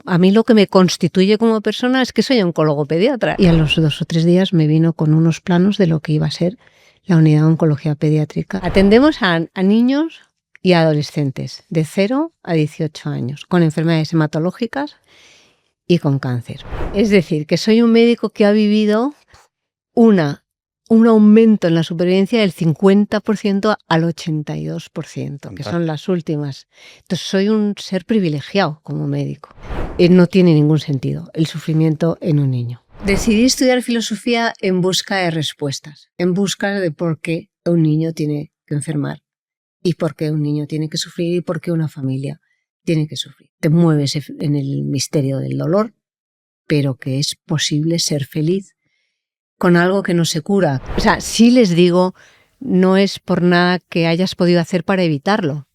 A mí lo que me constituye como persona es que soy oncólogo pediatra. Y a los 2 o 3 días me vino con unos planos de lo que iba a ser la unidad de oncología pediátrica. Atendemos a niños y adolescentes de 0 a 18 años con enfermedades hematológicas y con cáncer. Es decir, que soy un médico que ha vivido un aumento en la supervivencia del 50% al 82%, que son las últimas. Entonces soy un ser privilegiado como médico. No tiene ningún sentido el sufrimiento en un niño. Decidí estudiar filosofía en busca de respuestas, en busca de por qué un niño tiene que enfermar y por qué un niño tiene que sufrir y por qué una familia tiene que sufrir. Te mueves en el misterio del dolor, pero que es posible ser feliz con algo que no se cura. O sea, sí les digo, no es por nada que hayas podido hacer para evitarlo.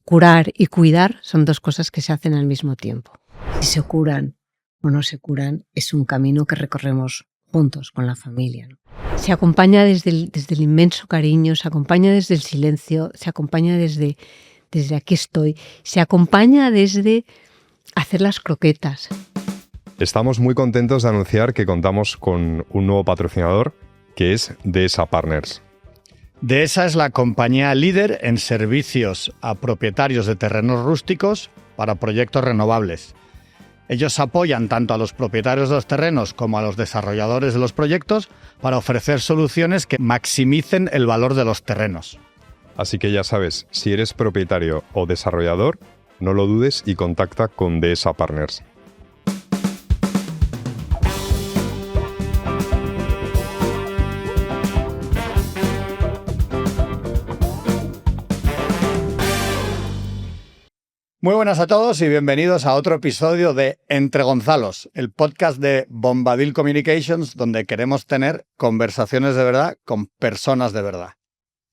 Curar y cuidar son dos cosas que se hacen al mismo tiempo. Si se curan o no se curan, es un camino que recorremos juntos con la familia, ¿no? Se acompaña desde el inmenso cariño, se acompaña desde el silencio, se acompaña desde aquí estoy, se acompaña desde hacer las croquetas. Estamos muy contentos de anunciar que contamos con un nuevo patrocinador, que es Dehesa Partners. Dehesa es la compañía líder en servicios a propietarios de terrenos rústicos para proyectos renovables. Ellos apoyan tanto a los propietarios de los terrenos como a los desarrolladores de los proyectos para ofrecer soluciones que maximicen el valor de los terrenos. Así que ya sabes, si eres propietario o desarrollador, no lo dudes y contacta con Dehesa Partners. Muy buenas a todos y bienvenidos a otro episodio de Entre Gonzalos, el podcast de Bombadil Communications, donde queremos tener conversaciones de verdad con personas de verdad.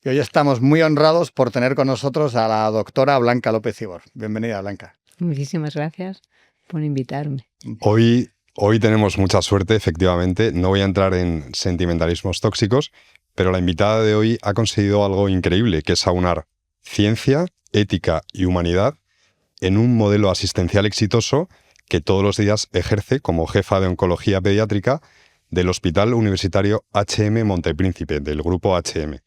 Y hoy estamos muy honrados por tener con nosotros a la doctora Blanca López Ibor. Bienvenida, Blanca. Muchísimas gracias por invitarme. Hoy tenemos mucha suerte, efectivamente. No voy a entrar en sentimentalismos tóxicos, pero la invitada de hoy ha conseguido algo increíble, que es aunar ciencia, ética y humanidad en un modelo asistencial exitoso que todos los días ejerce como jefa de oncología pediátrica del Hospital Universitario HM Montepríncipe, del grupo HM.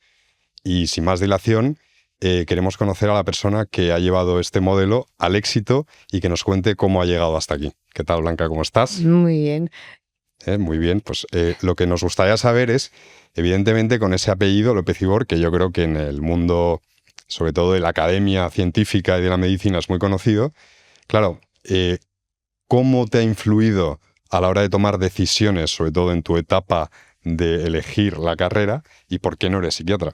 Y sin más dilación, queremos conocer a la persona que ha llevado este modelo al éxito y que nos cuente cómo ha llegado hasta aquí. ¿Qué tal, Blanca? ¿Cómo estás? Muy bien. Muy bien. Pues lo que nos gustaría saber es, evidentemente, con ese apellido, López Ibor, que yo creo que en el mundo, sobre todo de la academia científica y de la medicina, es muy conocido. Claro, ¿cómo te ha influido a la hora de tomar decisiones, sobre todo en tu etapa de elegir la carrera, y por qué no eres psiquiatra?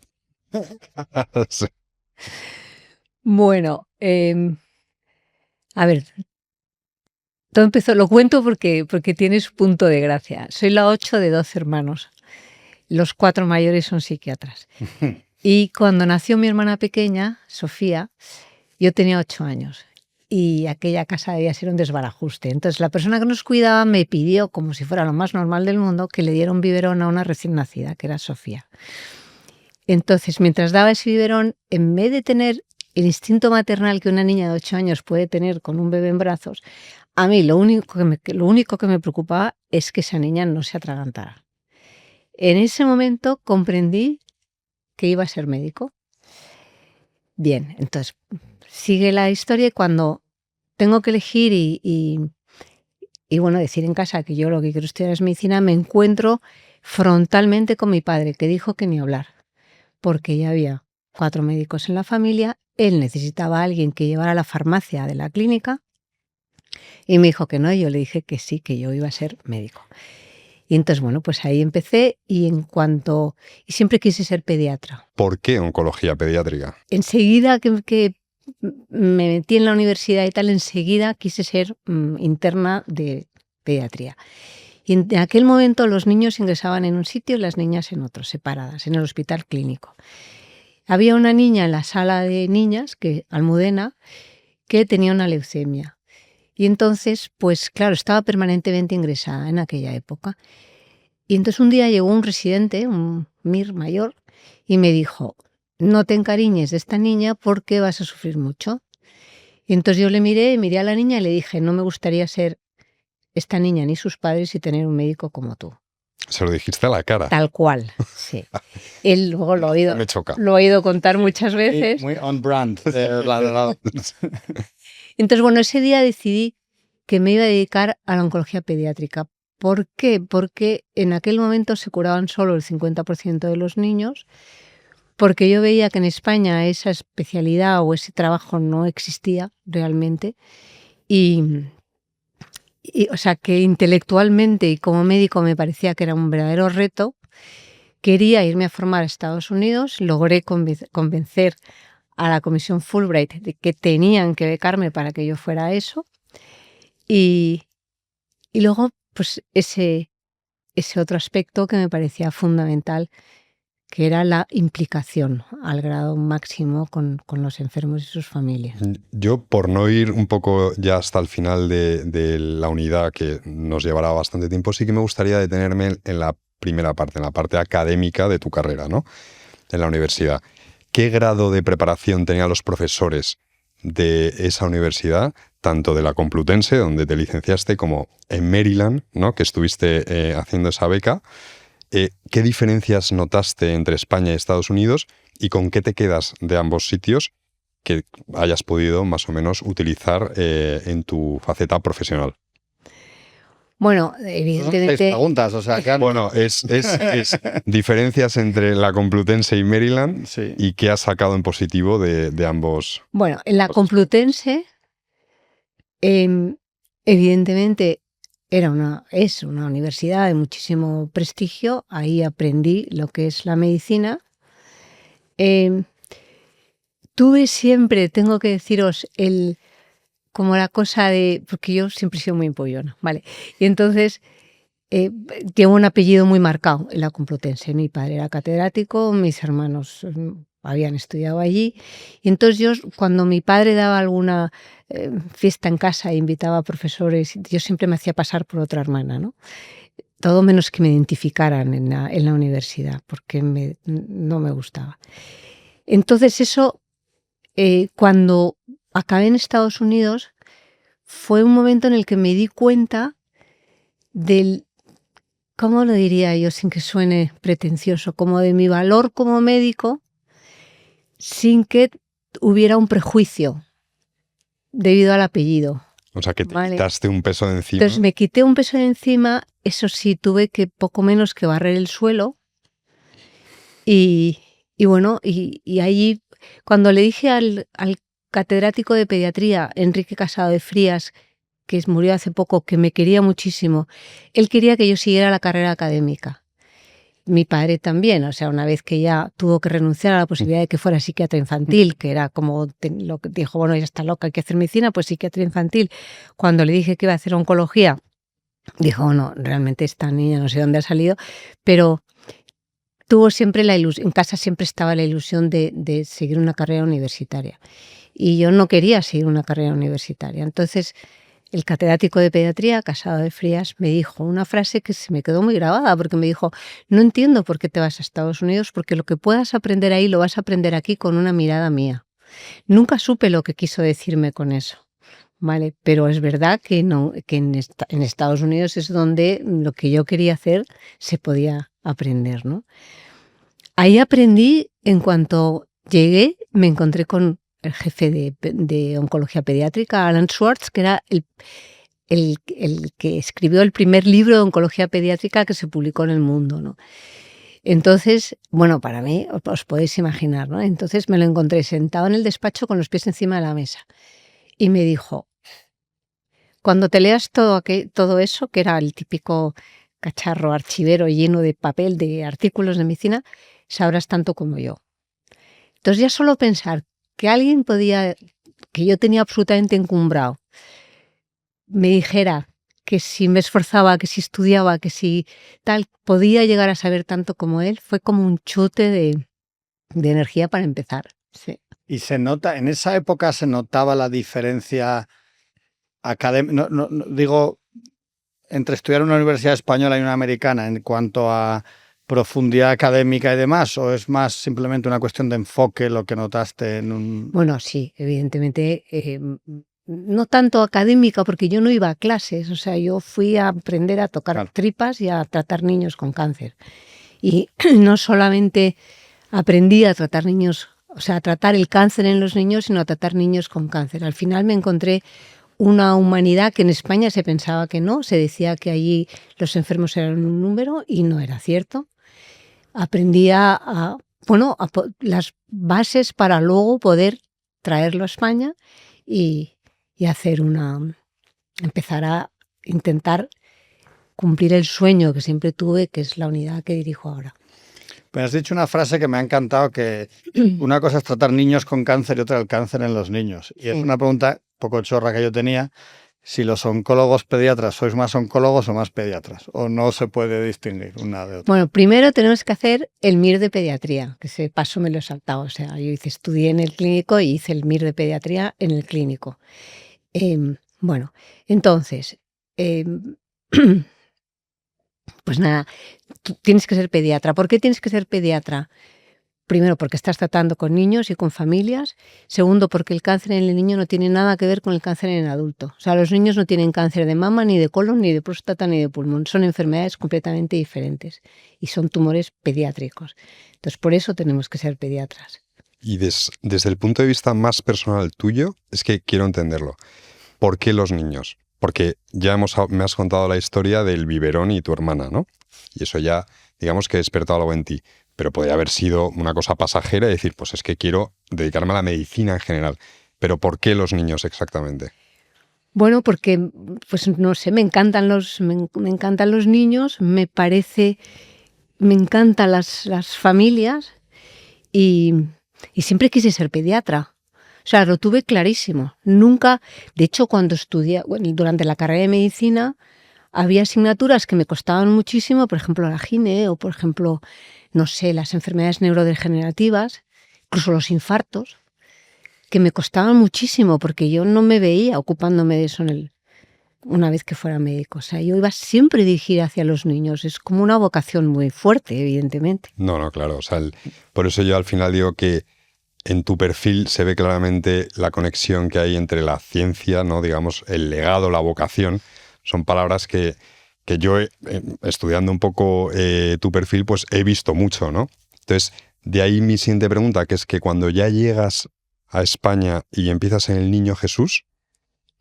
Sí. Bueno, a ver, todo empezó, lo cuento porque tiene su punto de gracia. Soy la 8 de 12 hermanos. Los 4 mayores son psiquiatras. Y cuando nació mi hermana pequeña, Sofía, yo tenía 8 años. Y aquella casa debía ser un desbarajuste. Entonces la persona que nos cuidaba me pidió, como si fuera lo más normal del mundo, que le diera un biberón a una recién nacida, que era Sofía. Entonces, mientras daba ese biberón, en vez de tener el instinto maternal que una niña de 8 años puede tener con un bebé en brazos, a mí lo único que me preocupaba es que esa niña no se atragantara. En ese momento comprendí que iba a ser médico. Bien, entonces sigue la historia y cuando tengo que elegir y bueno, decir en casa que yo lo que quiero estudiar es medicina, me encuentro frontalmente con mi padre, que dijo que ni hablar, porque ya había 4 médicos en la familia, él necesitaba a alguien que llevara la farmacia de la clínica y me dijo que no, y yo le dije que sí, que yo iba a ser médico. Y entonces, bueno, pues ahí empecé y siempre quise ser pediatra. ¿Por qué oncología pediátrica? Enseguida que me metí en la universidad y tal, enseguida quise ser interna de pediatría. Y en aquel momento los niños ingresaban en un sitio y las niñas en otro, separadas, en el hospital clínico. Había una niña en la sala de niñas, Almudena, que tenía una leucemia. Y entonces, pues claro, estaba permanentemente ingresada en aquella época. Y entonces un día llegó un residente, un MIR mayor, y me dijo: no te encariñes de esta niña porque vas a sufrir mucho. Y entonces yo miré a la niña y le dije, no me gustaría ser esta niña ni sus padres y tener un médico como tú. Se lo dijiste a la cara. Tal cual, sí. Él luego lo Me choca. he oído contar muchas veces. Muy on brand. Entonces, bueno, ese día decidí que me iba a dedicar a la oncología pediátrica. ¿Por qué? Porque en aquel momento se curaban solo el 50% de los niños, porque yo veía que en España esa especialidad o ese trabajo no existía realmente y o sea, que intelectualmente y como médico me parecía que era un verdadero reto. Quería irme a formar a Estados Unidos, logré convencer a la Comisión Fulbright de que tenían que becarme para que yo fuera a eso. Y luego, pues ese otro aspecto que me parecía fundamental, que era la implicación al grado máximo con los enfermos y sus familias. Yo, por no ir un poco ya hasta el final de la unidad, que nos llevará bastante tiempo, sí que me gustaría detenerme en la primera parte, en la parte académica de tu carrera, ¿no? En la universidad. ¿Qué grado de preparación tenían los profesores de esa universidad, tanto de la Complutense, donde te licenciaste, como en Maryland, ¿no? Que estuviste haciendo esa beca? ¿Qué diferencias notaste entre España y Estados Unidos y con qué te quedas de ambos sitios que hayas podido más o menos utilizar en tu faceta profesional? Bueno, Son evidentemente... 6 preguntas, o sea, que Bueno, es diferencias entre la Complutense y Maryland, sí. y qué has sacado en positivo de ambos. Bueno, en la Complutense, evidentemente es una universidad de muchísimo prestigio. Ahí aprendí lo que es la medicina. Tuve siempre, tengo que deciros, como la cosa de, porque yo siempre he sido muy empollona, ¿vale? Y entonces llevo un apellido muy marcado en la Complutense. Mi padre era catedrático, mis hermanos habían estudiado allí. Y entonces yo, cuando mi padre daba alguna fiesta en casa e invitaba a profesores, yo siempre me hacía pasar por otra hermana, ¿no? Todo menos que me identificaran en la universidad, porque no me gustaba. Entonces eso, cuando acabé en Estados Unidos, fue un momento en el que me di cuenta del, ¿cómo lo diría yo sin que suene pretencioso? Como de mi valor como médico, sin que hubiera un prejuicio debido al apellido. O sea, que te ¿vale? quitaste un peso de encima. Entonces me quité un peso de encima, eso sí, tuve que poco menos que barrer el suelo. Y bueno, y allí, cuando le dije al catedrático de pediatría, Enrique Casado de Frías, que murió hace poco, que me quería muchísimo, él quería que yo siguiera la carrera académica. Mi padre también, o sea, una vez que ya tuvo que renunciar a la posibilidad de que fuera psiquiatra infantil, que era como lo que dijo, bueno, ya está loca, hay que hacer medicina, pues psiquiatra infantil. Cuando le dije que iba a hacer oncología, dijo, no, realmente esta niña no sé dónde ha salido, pero tuvo siempre la ilusión, en casa siempre estaba la ilusión de seguir una carrera universitaria. Y yo no quería seguir una carrera universitaria. Entonces, el catedrático de pediatría, Casado de Frías, me dijo una frase que se me quedó muy grabada, porque me dijo, no entiendo por qué te vas a Estados Unidos, porque lo que puedas aprender ahí lo vas a aprender aquí con una mirada mía. Nunca supe lo que quiso decirme con eso, ¿vale? Pero es verdad que, no, que en Estados Unidos es donde lo que yo quería hacer se podía aprender, ¿no? Ahí aprendí, en cuanto llegué, me encontré con el jefe de oncología pediátrica, Alan Schwartz, que era el que escribió el primer libro de oncología pediátrica que se publicó en el mundo, ¿no? Entonces, bueno, para mí, os podéis imaginar, ¿no? Entonces me lo encontré sentado en el despacho con los pies encima de la mesa y me dijo, cuando te leas todo eso, que era el típico cacharro archivero lleno de papel, de artículos de medicina, sabrás tanto como yo. Entonces ya solo pensar que alguien que yo tenía absolutamente encumbrado, me dijera que si me esforzaba, que si estudiaba, que si tal, podía llegar a saber tanto como él, fue como un chute de energía para empezar. Sí. Y se nota, en esa época se notaba la diferencia académica, digo, entre estudiar en una universidad española y una americana en cuanto a profundidad académica y demás, o es más simplemente una cuestión de enfoque lo que notaste en un... Bueno, sí, evidentemente, no tanto académica, porque yo no iba a clases, o sea, yo fui a aprender a tocar Claro. tripas y a tratar niños con cáncer. Y no solamente aprendí a tratar niños, o sea, a tratar el cáncer en los niños, sino a tratar niños con cáncer. Al final me encontré una humanidad que en España se pensaba que no, se decía que allí los enfermos eran un número y no era cierto. Aprendí las bases para luego poder traerlo a España y empezar a intentar cumplir el sueño que siempre tuve, que es la unidad que dirijo ahora. Me has dicho una frase que me ha encantado, que una cosa es tratar niños con cáncer y otra el cáncer en los niños. Y es una pregunta un poco chorra que yo tenía, si los oncólogos pediatras sois más oncólogos o más pediatras, o no se puede distinguir una de otra. Bueno, primero tenemos que hacer el MIR de pediatría, que ese paso me lo he saltado. O sea, yo estudié en el clínico y hice el MIR de pediatría en el clínico. Bueno, entonces, pues nada, tú tienes que ser pediatra. ¿Por qué tienes que ser pediatra? Primero, porque estás tratando con niños y con familias. Segundo, porque el cáncer en el niño no tiene nada que ver con el cáncer en el adulto. O sea, los niños no tienen cáncer de mama, ni de colon, ni de próstata, ni de pulmón. Son enfermedades completamente diferentes y son tumores pediátricos. Entonces, por eso tenemos que ser pediatras. Y desde el punto de vista más personal tuyo, es que quiero entenderlo. ¿Por qué los niños? Porque ya me has contado la historia del biberón y tu hermana, ¿no? Y eso ya, digamos que despertó algo en ti. Pero podría haber sido una cosa pasajera y decir, pues es que quiero dedicarme a la medicina en general. Pero ¿por qué los niños exactamente? Bueno, porque, pues no sé, me encantan los niños, me encantan las familias y siempre quise ser pediatra. O sea, lo tuve clarísimo. Nunca, de hecho, cuando estudié, durante la carrera de medicina, había asignaturas que me costaban muchísimo, por ejemplo, la gine o, por ejemplo, no sé, las enfermedades neurodegenerativas, incluso los infartos, que me costaban muchísimo porque yo no me veía ocupándome de eso una vez que fuera médico. O sea, yo iba siempre dirigida hacia los niños. Es como una vocación muy fuerte, evidentemente. No, claro. O sea, por eso yo al final digo que en tu perfil se ve claramente la conexión que hay entre la ciencia, ¿no? Digamos, el legado, la vocación. Son palabras que yo, estudiando un poco tu perfil, pues he visto mucho, ¿no? Entonces, de ahí mi siguiente pregunta, que es que cuando ya llegas a España y empiezas en el Niño Jesús,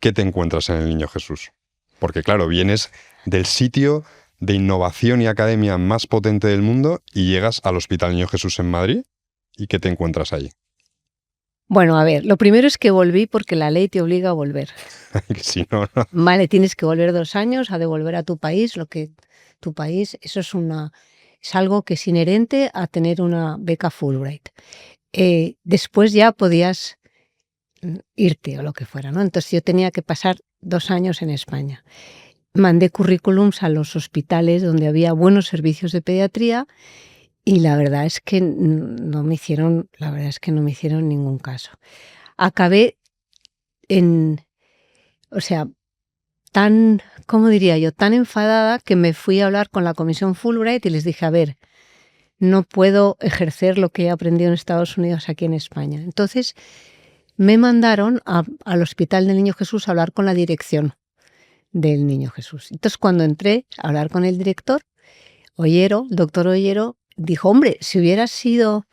¿qué te encuentras en el Niño Jesús? Porque claro, vienes del sitio de innovación y academia más potente del mundo y llegas al Hospital Niño Jesús en Madrid, ¿y qué te encuentras allí? Bueno, a ver, lo primero es que volví porque la ley te obliga a volver. Si no. Vale, tienes que volver 2 años a devolver a tu país tu país, eso es algo que es inherente a tener una beca Fulbright. Después ya podías irte o lo que fuera, ¿no? Entonces yo tenía que pasar 2 años en España. Mandé currículums a los hospitales donde había buenos servicios de pediatría y la verdad es que no me hicieron ningún caso. Acabé ¿cómo diría yo? Tan enfadada que me fui a hablar con la Comisión Fulbright y les dije, a ver, no puedo ejercer lo que he aprendido en Estados Unidos aquí en España. Entonces me mandaron al Hospital del Niño Jesús a hablar con la dirección del Niño Jesús. Entonces cuando entré a hablar con el director, el doctor Ollero, dijo, hombre, si hubiera sido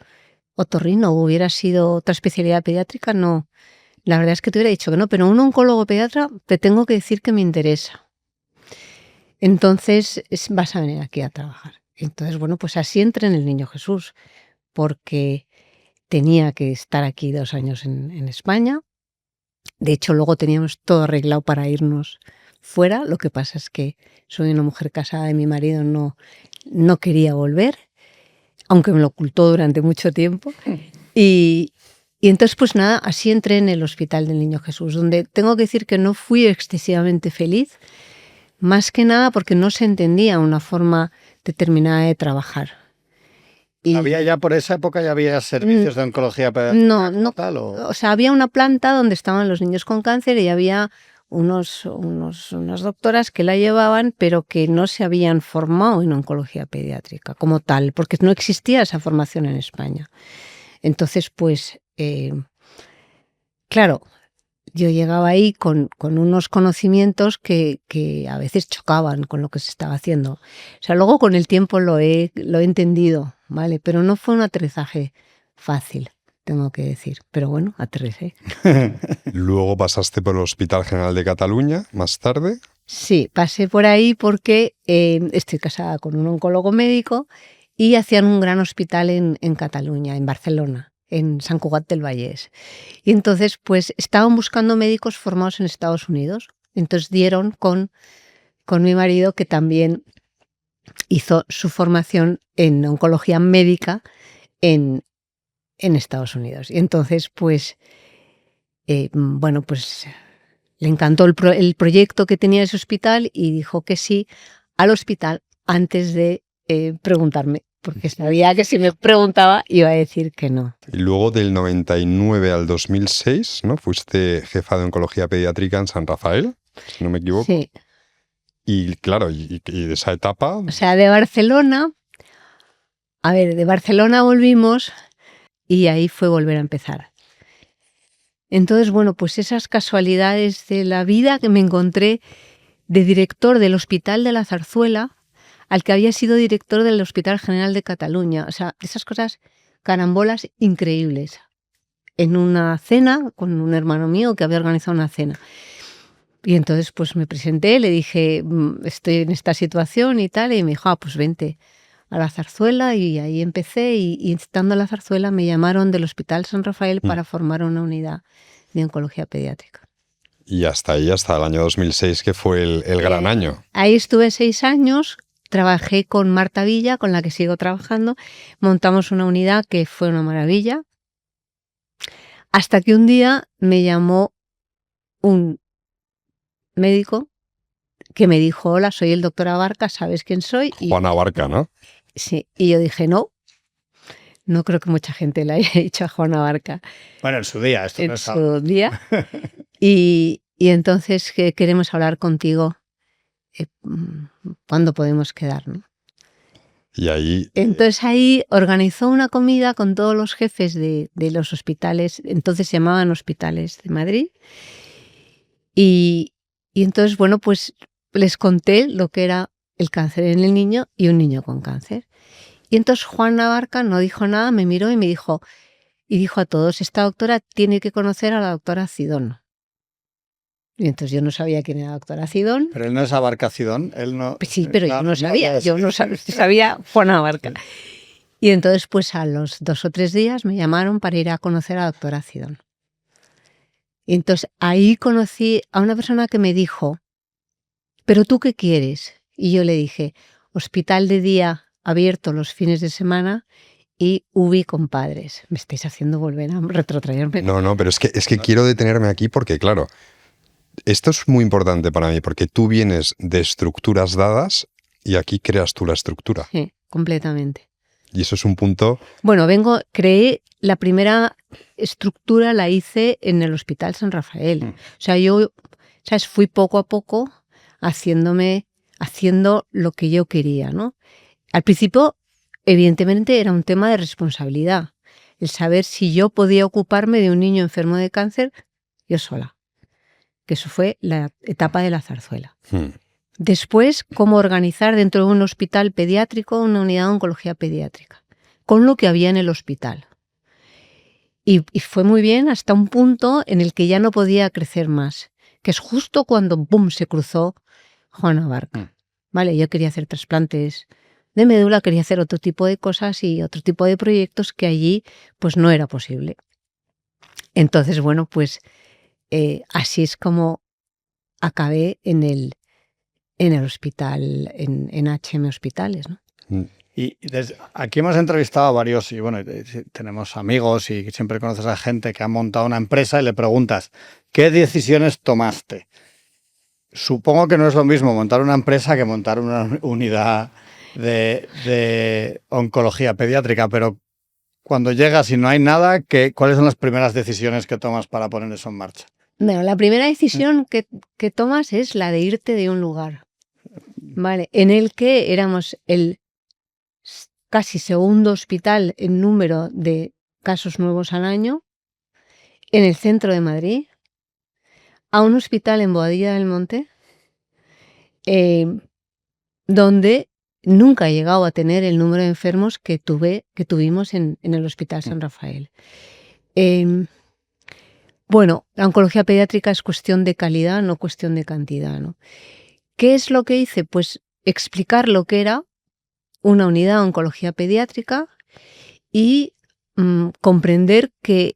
otorrino o hubiera sido otra especialidad pediátrica, no. La verdad es que te hubiera dicho que no, pero un oncólogo pediatra te tengo que decir que me interesa. Entonces vas a venir aquí a trabajar. Entonces, bueno, pues así entré en el Niño Jesús, porque tenía que estar aquí 2 años en España. De hecho, luego teníamos todo arreglado para irnos fuera. Lo que pasa es que soy una mujer casada y mi marido no quería volver, aunque me lo ocultó durante mucho tiempo. Y entonces, pues nada, así entré en el Hospital del Niño Jesús, donde tengo que decir que no fui excesivamente feliz, más que nada porque no se entendía una forma determinada de trabajar. ¿Había ya por esa época ya había servicios de oncología pediátrica? No, Tal, ¿o? o sea, había una planta donde estaban los niños con cáncer y había unas doctoras que la llevaban, pero que no se habían formado en oncología pediátrica como tal, porque no existía esa formación en España. Entonces, pues, claro, yo llegaba ahí con unos conocimientos que a veces chocaban con lo que se estaba haciendo. O sea, luego con el tiempo lo he entendido, ¿vale? Pero no fue un aterrizaje fácil, tengo que decir. Pero bueno, aterricé. Luego pasaste por el Hospital General de Cataluña, más tarde. Sí, pasé por ahí porque estoy casada con un oncólogo médico y hacían un gran hospital en Cataluña, en Barcelona, en Sant Cugat del Vallès. Y entonces, pues, estaban buscando médicos formados en Estados Unidos. Entonces dieron con mi marido, que también hizo su formación en oncología médica en Estados Unidos. Y entonces, pues, bueno, pues le encantó el proyecto que tenía ese hospital y dijo que sí al hospital antes de preguntarme, porque sabía que si me preguntaba iba a decir que no. Y luego del 99 al 2006, ¿no? Fuiste jefa de oncología pediátrica en San Rafael, si no me equivoco. Sí. Y claro, y de esa etapa... O sea, de Barcelona volvimos y ahí fue volver a empezar. Entonces, bueno, pues esas casualidades de la vida que me encontré de director del Hospital de la Zarzuela al que había sido director del Hospital General de Cataluña. O sea, esas cosas carambolas increíbles. En una cena con un hermano mío que había organizado una cena. Y entonces pues me presenté, le dije, estoy en esta situación y tal, y me dijo, pues vente a la Zarzuela, y ahí empecé, y estando en la Zarzuela me llamaron del Hospital San Rafael para formar una unidad de oncología pediátrica. Y hasta ahí, hasta el año 2006, que fue el gran año. Ahí estuve 6 años, trabajé con Marta Villa, con la que sigo trabajando, montamos una unidad que fue una maravilla, hasta que un día me llamó un médico que me dijo, hola, soy el doctor Abarca, ¿sabes quién soy? Juan Abarca, ¿no? Sí, y yo dije, no creo que mucha gente le haya dicho a Juan Abarca. Bueno, en su día, esto no es algo. En su día. Y entonces que queremos hablar contigo, ¿cuándo podemos quedar, no? Y ahí... Entonces ahí organizó una comida con todos los jefes de los hospitales, entonces se llamaban hospitales de Madrid, y entonces, bueno, pues les conté lo que era el cáncer en el niño y un niño con cáncer. Y entonces Juan Abarca no dijo nada, me miró y me dijo, y dijo a todos, esta doctora tiene que conocer a la doctora Cidón. Y entonces yo no sabía quién era la doctora Cidón. Pero él no es Abarca Cidón, él no... Sí, pero yo no sabía, sabía Juan Abarca. Y entonces, pues a los 2 o 3 días me llamaron para ir a conocer a la doctora Cidón. Y entonces ahí conocí a una persona que me dijo, ¿pero tú qué quieres? Y yo le dije, hospital de día abierto los fines de semana y UBI con padres. Me estáis haciendo volver a retrotraerme. No, pero es que quiero detenerme aquí porque, claro, esto es muy importante para mí, porque tú vienes de estructuras dadas y aquí creas tú la estructura. Sí, completamente. Y eso es un punto... Bueno, creé la primera estructura, la hice en el Hospital San Rafael. O sea, yo, ¿sabes? Fui poco a poco haciendo lo que yo quería, ¿no? Al principio, evidentemente, era un tema de responsabilidad. El saber si yo podía ocuparme de un niño enfermo de cáncer yo sola. Que eso fue la etapa de la Zarzuela. Después, cómo organizar dentro de un hospital pediátrico una unidad de oncología pediátrica, con lo que había en el hospital. Y fue muy bien hasta un punto en el que ya no podía crecer más, que es justo cuando ¡bum!, se cruzó Juan Abarca. Vale, yo quería hacer trasplantes de médula, quería hacer otro tipo de cosas y otro tipo de proyectos que allí pues no era posible. Entonces, bueno, pues así es como acabé en el hospital, en HM Hospitales, ¿no? Y aquí hemos entrevistado a varios, y bueno, tenemos amigos y siempre conoces a gente que ha montado una empresa y le preguntas, ¿qué decisiones tomaste? Supongo que no es lo mismo montar una empresa que montar una unidad de oncología pediátrica, pero cuando llegas y no hay nada, ¿cuáles son las primeras decisiones que tomas para poner eso en marcha? Bueno, la primera decisión que tomas es la de irte de un lugar, ¿vale? En el que éramos el casi segundo hospital en número de casos nuevos al año, en el centro de Madrid, a un hospital en Boadilla del Monte, donde nunca he llegado a tener el número de enfermos que tuvimos en el Hospital San Rafael. Bueno, la oncología pediátrica es cuestión de calidad, no cuestión de cantidad, ¿no? ¿Qué es lo que hice? Pues explicar lo que era una unidad de oncología pediátrica y comprender que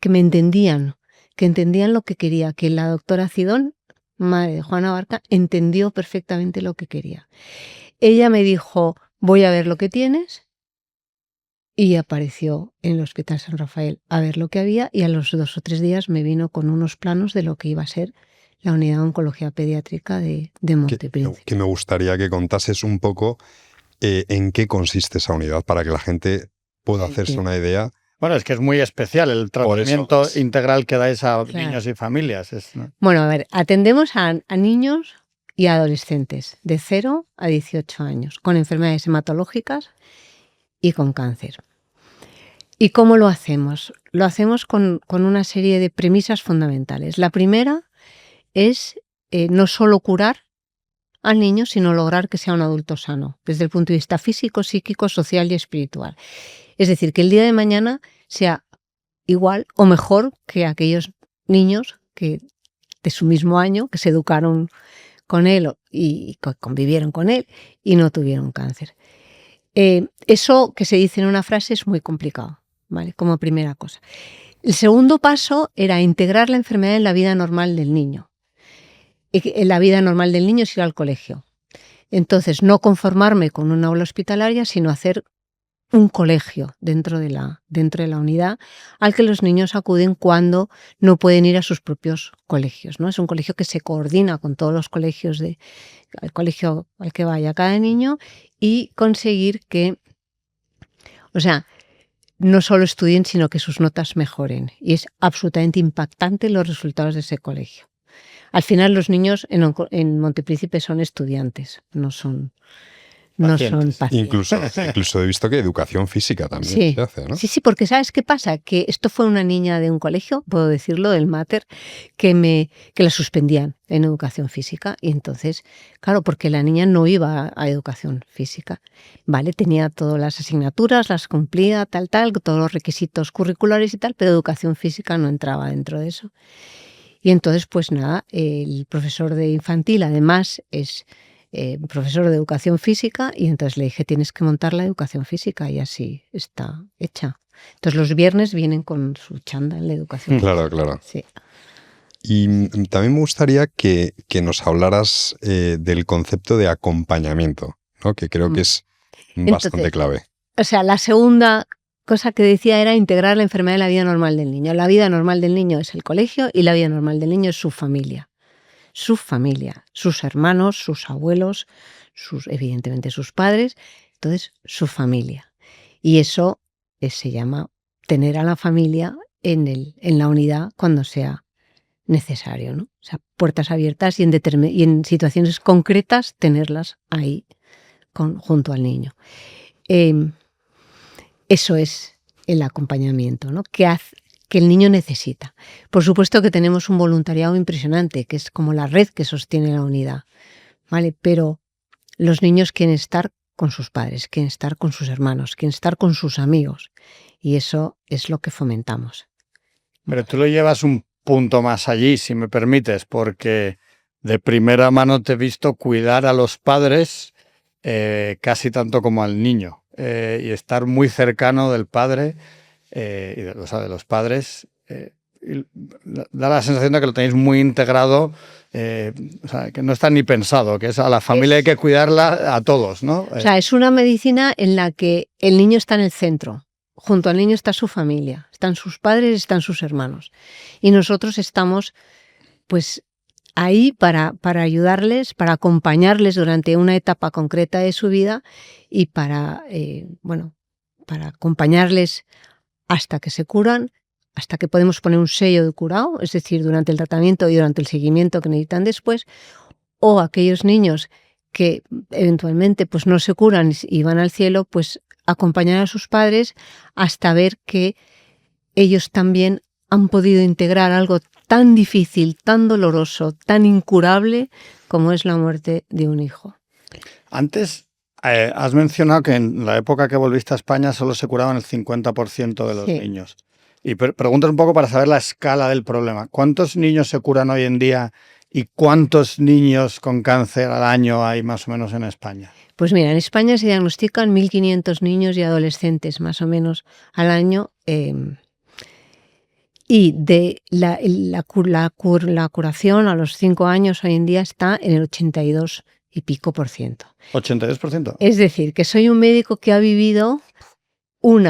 me entendían, que entendían lo que quería, que la doctora Cidón, madre de Juana Barca, entendió perfectamente lo que quería. Ella me dijo, voy a ver lo que tienes, y apareció en el Hospital San Rafael a ver lo que había, y a los 2 o 3 días me vino con unos planos de lo que iba a ser la unidad de oncología pediátrica de Montepríncipe. Que me gustaría que contases un poco en qué consiste esa unidad para que la gente pueda hacerse una idea. Bueno, es que es muy especial el tratamiento integral que dais a niños y familias. ¿No? Bueno, a ver, atendemos a niños y adolescentes de 0 a 18 años con enfermedades hematológicas y con cáncer. ¿Y cómo lo hacemos? Lo hacemos con una serie de premisas fundamentales. La primera es no solo curar al niño, sino lograr que sea un adulto sano, desde el punto de vista físico, psíquico, social y espiritual. Es decir, que el día de mañana sea igual o mejor que aquellos niños que de su mismo año, que se educaron con él y convivieron con él y no tuvieron cáncer. Eso que se dice en una frase es muy complicado, ¿vale? Como primera cosa. El segundo paso era integrar la enfermedad en la vida normal del niño. En la vida normal del niño es ir al colegio. Entonces, no conformarme con una aula hospitalaria, sino hacer un colegio dentro de la unidad al que los niños acuden cuando no pueden ir a sus propios colegios, ¿no? Es un colegio que se coordina con todos los colegios al colegio al que vaya cada niño, y conseguir que, no solo estudien, sino que sus notas mejoren. Y es absolutamente impactante los resultados de ese colegio. Al final los niños en Montepríncipe son estudiantes, no son pacientes. Incluso he visto que educación física también se hace, ¿no? Sí, porque ¿sabes qué pasa? Que esto fue una niña de un colegio, puedo decirlo, del máter, que la suspendían en educación física, y entonces, claro, porque la niña no iba a educación física, ¿vale? Tenía todas las asignaturas, las cumplía, todos los requisitos curriculares y tal, pero educación física no entraba dentro de eso. Y entonces, pues nada, el profesor de infantil además es profesor de educación física, y entonces le dije, tienes que montar la educación física, y así está hecha. Entonces los viernes vienen con su chanda en la educación física. Claro. Sí. Y también me gustaría que nos hablaras del concepto de acompañamiento, ¿no? Que creo que es bastante clave. O sea, la segunda cosa que decía era integrar la enfermedad en la vida normal del niño. La vida normal del niño es el colegio, y la vida normal del niño es su familia. Su familia, sus hermanos, sus abuelos, evidentemente sus padres, entonces su familia. Y eso se llama tener a la familia en la unidad cuando sea necesario, ¿no? O sea, puertas abiertas y en situaciones concretas tenerlas ahí junto al niño. Eso es el acompañamiento, ¿no? Que el niño necesita. Por supuesto que tenemos un voluntariado impresionante, que es como la red que sostiene la unidad, ¿vale? Pero los niños quieren estar con sus padres, quieren estar con sus hermanos, quieren estar con sus amigos, y eso es lo que fomentamos. Pero tú lo llevas un punto más allí, si me permites, porque de primera mano te he visto cuidar a los padres casi tanto como al niño, y estar muy cercano del padre y de los padres. Da la sensación de que lo tenéis muy integrado, que no está ni pensado, que es a la familia hay que cuidarla a todos, ¿no? O sea, es una medicina en la que el niño está en el centro. Junto al niño está su familia, están sus padres, están sus hermanos. Y nosotros estamos, pues, ahí para ayudarles, para acompañarles durante una etapa concreta de su vida, y para acompañarles hasta que se curan, hasta que podemos poner un sello de curado, es decir, durante el tratamiento y durante el seguimiento que necesitan después, o aquellos niños que eventualmente pues no se curan y van al cielo, pues acompañar a sus padres hasta ver que ellos también han podido integrar algo tan difícil, tan doloroso, tan incurable como es la muerte de un hijo. Antes has mencionado que en la época que volviste a España solo se curaban el 50% de los niños. Y preguntas un poco para saber la escala del problema. ¿Cuántos niños se curan hoy en día y cuántos niños con cáncer al año hay más o menos en España? Pues mira, en España se diagnostican 1.500 niños y adolescentes más o menos al año. Y de la curación a los 5 años hoy en día está en el 82 y pico %. ¿82%? Es decir, que soy un médico que ha vivido un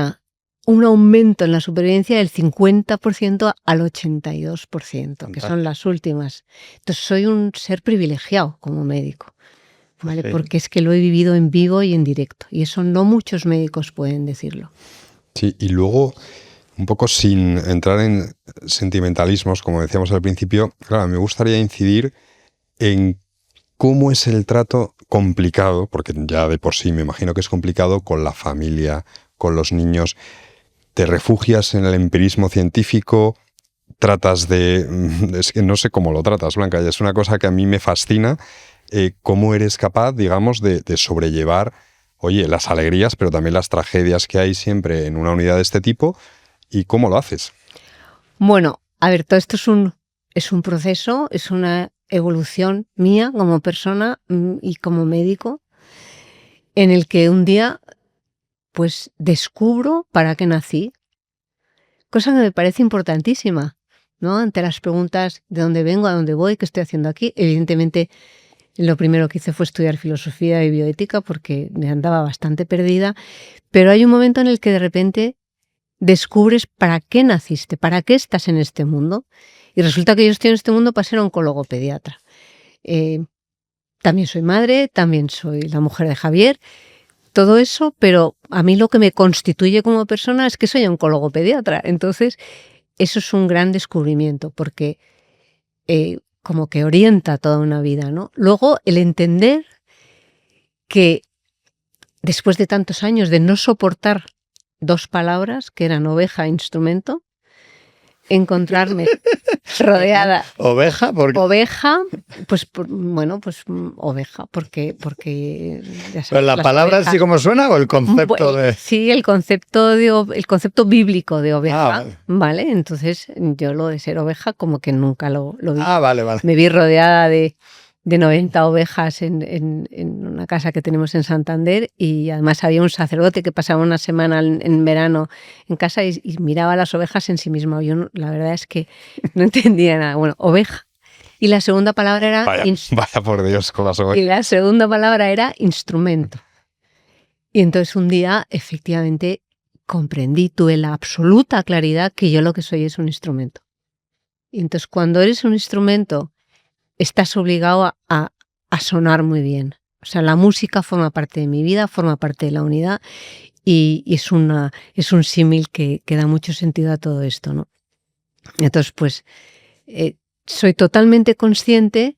aumento en la supervivencia del 50% al 82%, fantástico, que son las últimas. Entonces soy un ser privilegiado como médico, ¿vale? Sí. Porque es que lo he vivido en vivo y en directo, y eso no muchos médicos pueden decirlo. Sí, y luego, un poco sin entrar en sentimentalismos, como decíamos al principio, claro, me gustaría incidir en cómo es el trato complicado, porque ya de por sí me imagino que es complicado, con la familia, con los niños. Te refugias en el empirismo científico, tratas de... Es que no sé cómo lo tratas, Blanca, y es una cosa que a mí me fascina, cómo eres capaz, digamos, de sobrellevar, oye, las alegrías, pero también las tragedias que hay siempre en una unidad de este tipo, y cómo lo haces. Bueno, a ver, todo esto es un proceso, es una evolución mía como persona y como médico, en el que un día pues descubro para qué nací, cosa que me parece importantísima, ¿no? Ante las preguntas de dónde vengo, a dónde voy, qué estoy haciendo aquí. Evidentemente, lo primero que hice fue estudiar filosofía y bioética porque me andaba bastante perdida, pero hay un momento en el que de repente descubres para qué naciste, para qué estás en este mundo. Y resulta que yo estoy en este mundo para ser oncólogo pediatra. También soy madre, también soy la mujer de Javier, todo eso, pero a mí lo que me constituye como persona es que soy oncólogo pediatra. Entonces, eso es un gran descubrimiento porque como que orienta toda una vida, ¿no? Luego, el entender que después de tantos años de no soportar 2 palabras, que eran oveja e instrumento, encontrarme rodeada. ¿Oveja? ¿Por qué? Oveja, pues bueno, pues oveja, porque ya sabes, ¿Pero la palabra ovejas, así como suena o el concepto de...? Sí, el concepto bíblico de oveja, vale. ¿vale? Entonces yo lo de ser oveja como que nunca lo vi. Vale. Me vi rodeada de 90 ovejas en una casa que tenemos en Santander, y además había un sacerdote que pasaba una semana en verano en casa y miraba a las ovejas en sí mismo. Yo la verdad es que no entendía nada. Bueno, oveja. Y la segunda palabra era... Vaya por Dios con las ovejas. Y la segunda palabra era instrumento. Y entonces un día efectivamente comprendí, tuve la absoluta claridad que yo lo que soy es un instrumento. Y entonces cuando eres un instrumento estás obligado a sonar muy bien. O sea, la música forma parte de mi vida, forma parte de la unidad, y es un símil que da mucho sentido a todo esto, ¿no? Entonces, pues, soy totalmente consciente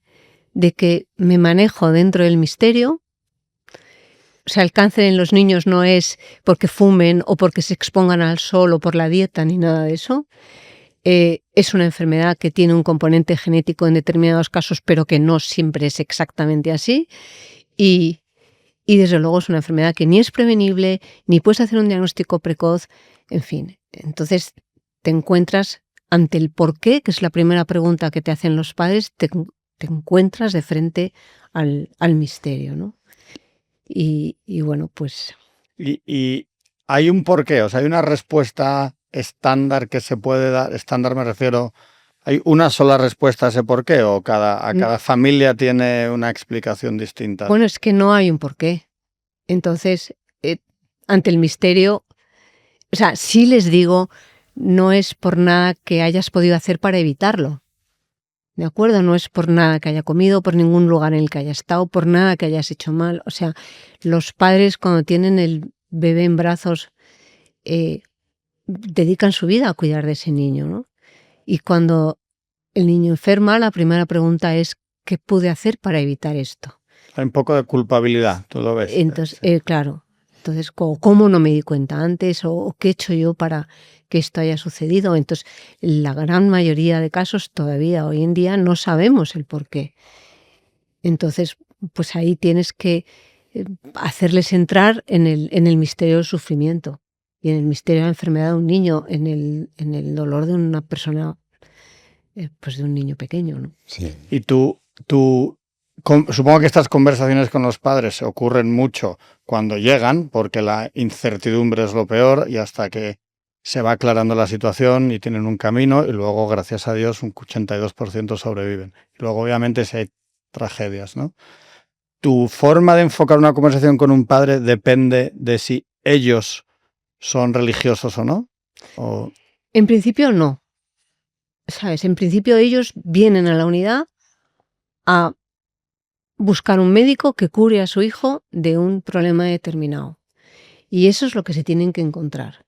de que me manejo dentro del misterio. O sea, el cáncer en los niños no es porque fumen o porque se expongan al sol o por la dieta ni nada de eso. Es una enfermedad que tiene un componente genético en determinados casos, pero que no siempre es exactamente así. Y desde luego es una enfermedad que ni es prevenible, ni puedes hacer un diagnóstico precoz, en fin. Entonces te encuentras ante el por qué, que es la primera pregunta que te hacen los padres, te encuentras de frente al misterio, ¿no? Y bueno, pues... Y hay un porqué, o sea, hay una respuesta estándar que se puede dar. Estándar me refiero, ¿hay una sola respuesta a ese porqué o cada familia tiene una explicación distinta? Bueno, es que no hay un porqué. Entonces, ante el misterio, o sea, sí les digo, no es por nada que hayas podido hacer para evitarlo. ¿De acuerdo? No es por nada que haya comido, por ningún lugar en el que haya estado, por nada que hayas hecho mal. O sea, los padres cuando tienen el bebé en brazos, dedican su vida a cuidar de ese niño, ¿no? Y cuando el niño enferma, la primera pregunta es ¿qué pude hacer para evitar esto? Hay un poco de culpabilidad, tú lo ves. Entonces, claro. Entonces, ¿cómo no me di cuenta antes? ¿O qué he hecho yo para que esto haya sucedido? Entonces, la gran mayoría de casos todavía hoy en día no sabemos el por qué. Entonces, pues ahí tienes que hacerles entrar en el misterio del sufrimiento y en el misterio de la enfermedad de un niño, en el dolor de una persona, pues de un niño pequeño, ¿no? Sí. Y tú supongo que estas conversaciones con los padres ocurren mucho cuando llegan, porque la incertidumbre es lo peor, y hasta que se va aclarando la situación y tienen un camino, y luego, gracias a Dios, un 82% sobreviven. Y luego, obviamente, si hay tragedias, ¿no? ¿Tu forma de enfocar una conversación con un padre depende de si ellos son religiosos o no? En principio no. ¿Sabes? En principio ellos vienen a la unidad a buscar un médico que cure a su hijo de un problema determinado. Y eso es lo que se tienen que encontrar.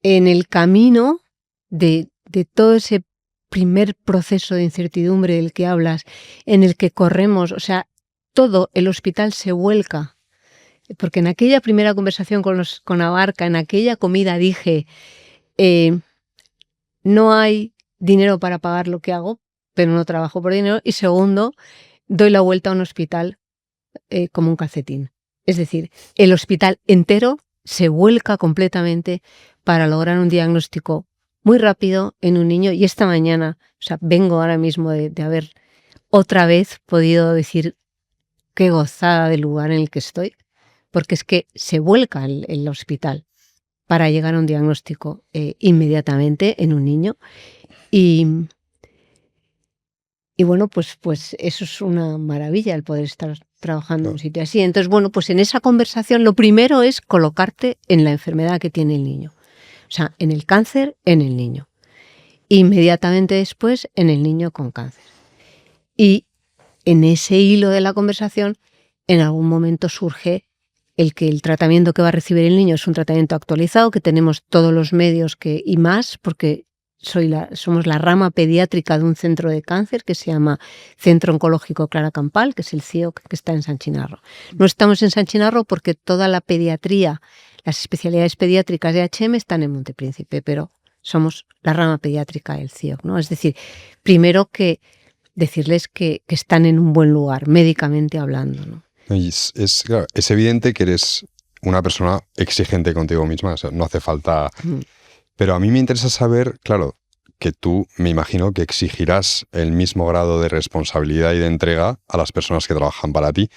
En el camino de todo ese primer proceso de incertidumbre del que hablas, en el que corremos, o sea, todo el hospital se vuelca. Porque en aquella primera conversación con Abarca, en aquella comida dije, no hay dinero para pagar lo que hago, pero no trabajo por dinero. Y segundo, doy la vuelta a un hospital como un calcetín. Es decir, el hospital entero se vuelca completamente para lograr un diagnóstico muy rápido en un niño. Y esta mañana, o sea, vengo ahora mismo de haber otra vez podido decir qué gozada del lugar en el que estoy, porque es que se vuelca el hospital para llegar a un diagnóstico inmediatamente en un niño. Y bueno, pues eso es una maravilla, el poder estar trabajando en un sitio así. Entonces, bueno, pues en esa conversación lo primero es colocarte en la enfermedad que tiene el niño. O sea, en el cáncer, en el niño. Inmediatamente después, en el niño con cáncer. Y en ese hilo de la conversación, en algún momento surge el que el tratamiento que va a recibir el niño es un tratamiento actualizado, que tenemos todos los medios y más, porque somos la rama pediátrica de un centro de cáncer que se llama Centro Oncológico Clara Campal, que es el CIOC que está en San Chinarro. No estamos en San Chinarro porque toda la pediatría, las especialidades pediátricas de HM están en Montepríncipe, pero somos la rama pediátrica del CIOC, ¿no? Es decir, primero que decirles que están en un buen lugar, médicamente hablando, ¿no? Claro, es evidente que eres una persona exigente contigo misma, o sea, no hace falta... Pero a mí me interesa saber, claro, que tú me imagino que exigirás el mismo grado de responsabilidad y de entrega a las personas que trabajan para ti.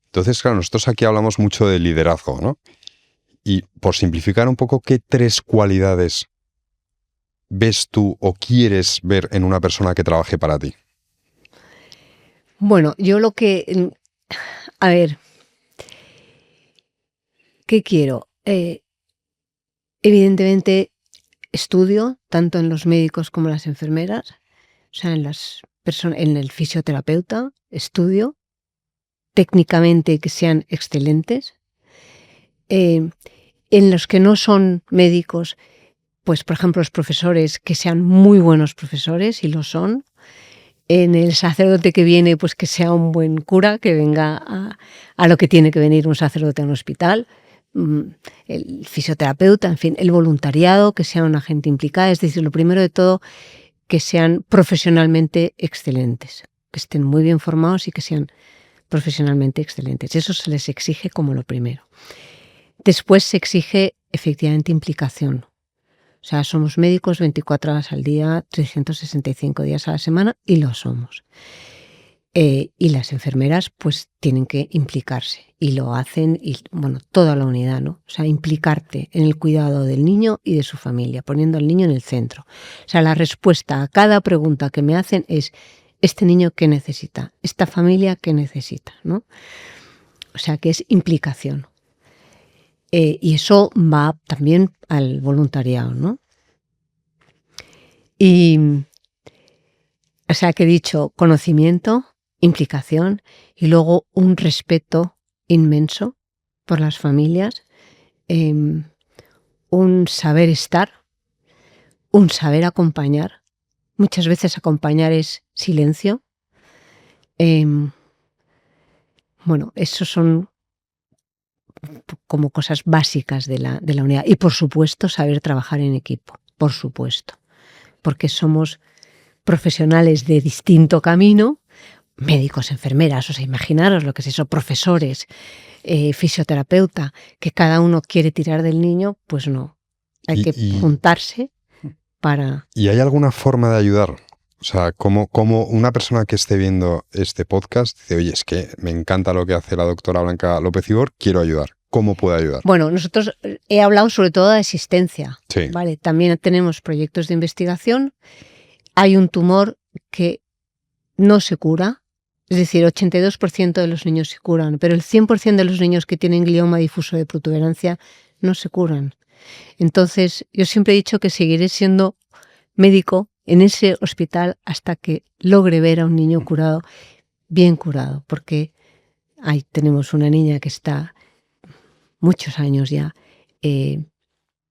Entonces, claro, nosotros aquí hablamos mucho de liderazgo, ¿no? Y por simplificar un poco, ¿qué 3 cualidades ves tú o quieres ver en una persona que trabaje para ti? Bueno, yo lo que... A ver, ¿qué quiero? Evidentemente estudio tanto en los médicos como en las enfermeras, o sea, en el fisioterapeuta, estudio técnicamente que sean excelentes. En los que no son médicos, pues por ejemplo los profesores, que sean muy buenos profesores, y lo son. En el sacerdote que viene, pues que sea un buen cura, que venga a lo que tiene que venir un sacerdote a un hospital. El fisioterapeuta, en fin, el voluntariado, que sea una gente implicada. Es decir, lo primero de todo, que sean profesionalmente excelentes, que estén muy bien formados y que sean profesionalmente excelentes. Eso se les exige como lo primero. Después se exige efectivamente implicación. O sea, somos médicos 24 horas al día, 365 días a la semana, y lo somos. Y las enfermeras pues tienen que implicarse, y lo hacen, y bueno, toda la unidad, ¿no? O sea, implicarte en el cuidado del niño y de su familia, poniendo al niño en el centro. O sea, la respuesta a cada pregunta que me hacen es: ¿este niño qué necesita? ¿Esta familia qué necesita? ¿No? O sea, que es implicación. Y eso va también al voluntariado, ¿no? Y, o sea, que he dicho conocimiento, implicación, y luego un respeto inmenso por las familias, un saber estar, un saber acompañar. Muchas veces acompañar es silencio. Bueno, esos son como cosas básicas de la unidad. Y por supuesto, saber trabajar en equipo, por supuesto, porque somos profesionales de distinto camino, médicos, enfermeras, o sea, imaginaros lo que es eso, profesores, fisioterapeuta, que cada uno quiere tirar del niño, pues no, hay que juntarse para... ¿Y hay alguna forma de ayudar? O sea, como una persona que esté viendo este podcast dice, oye, es que me encanta lo que hace la doctora Blanca López Ibor, quiero ayudar. ¿Cómo puede ayudar? Bueno, nosotros he hablado sobre todo de asistencia. Sí. ¿Vale? También tenemos proyectos de investigación. Hay un tumor que no se cura, es decir, 82% de los niños se curan, pero el 100% de los niños que tienen glioma difuso de protuberancia no se curan. Entonces, yo siempre he dicho que seguiré siendo médico en ese hospital hasta que logre ver a un niño curado, bien curado, porque ahí tenemos una niña que está muchos años ya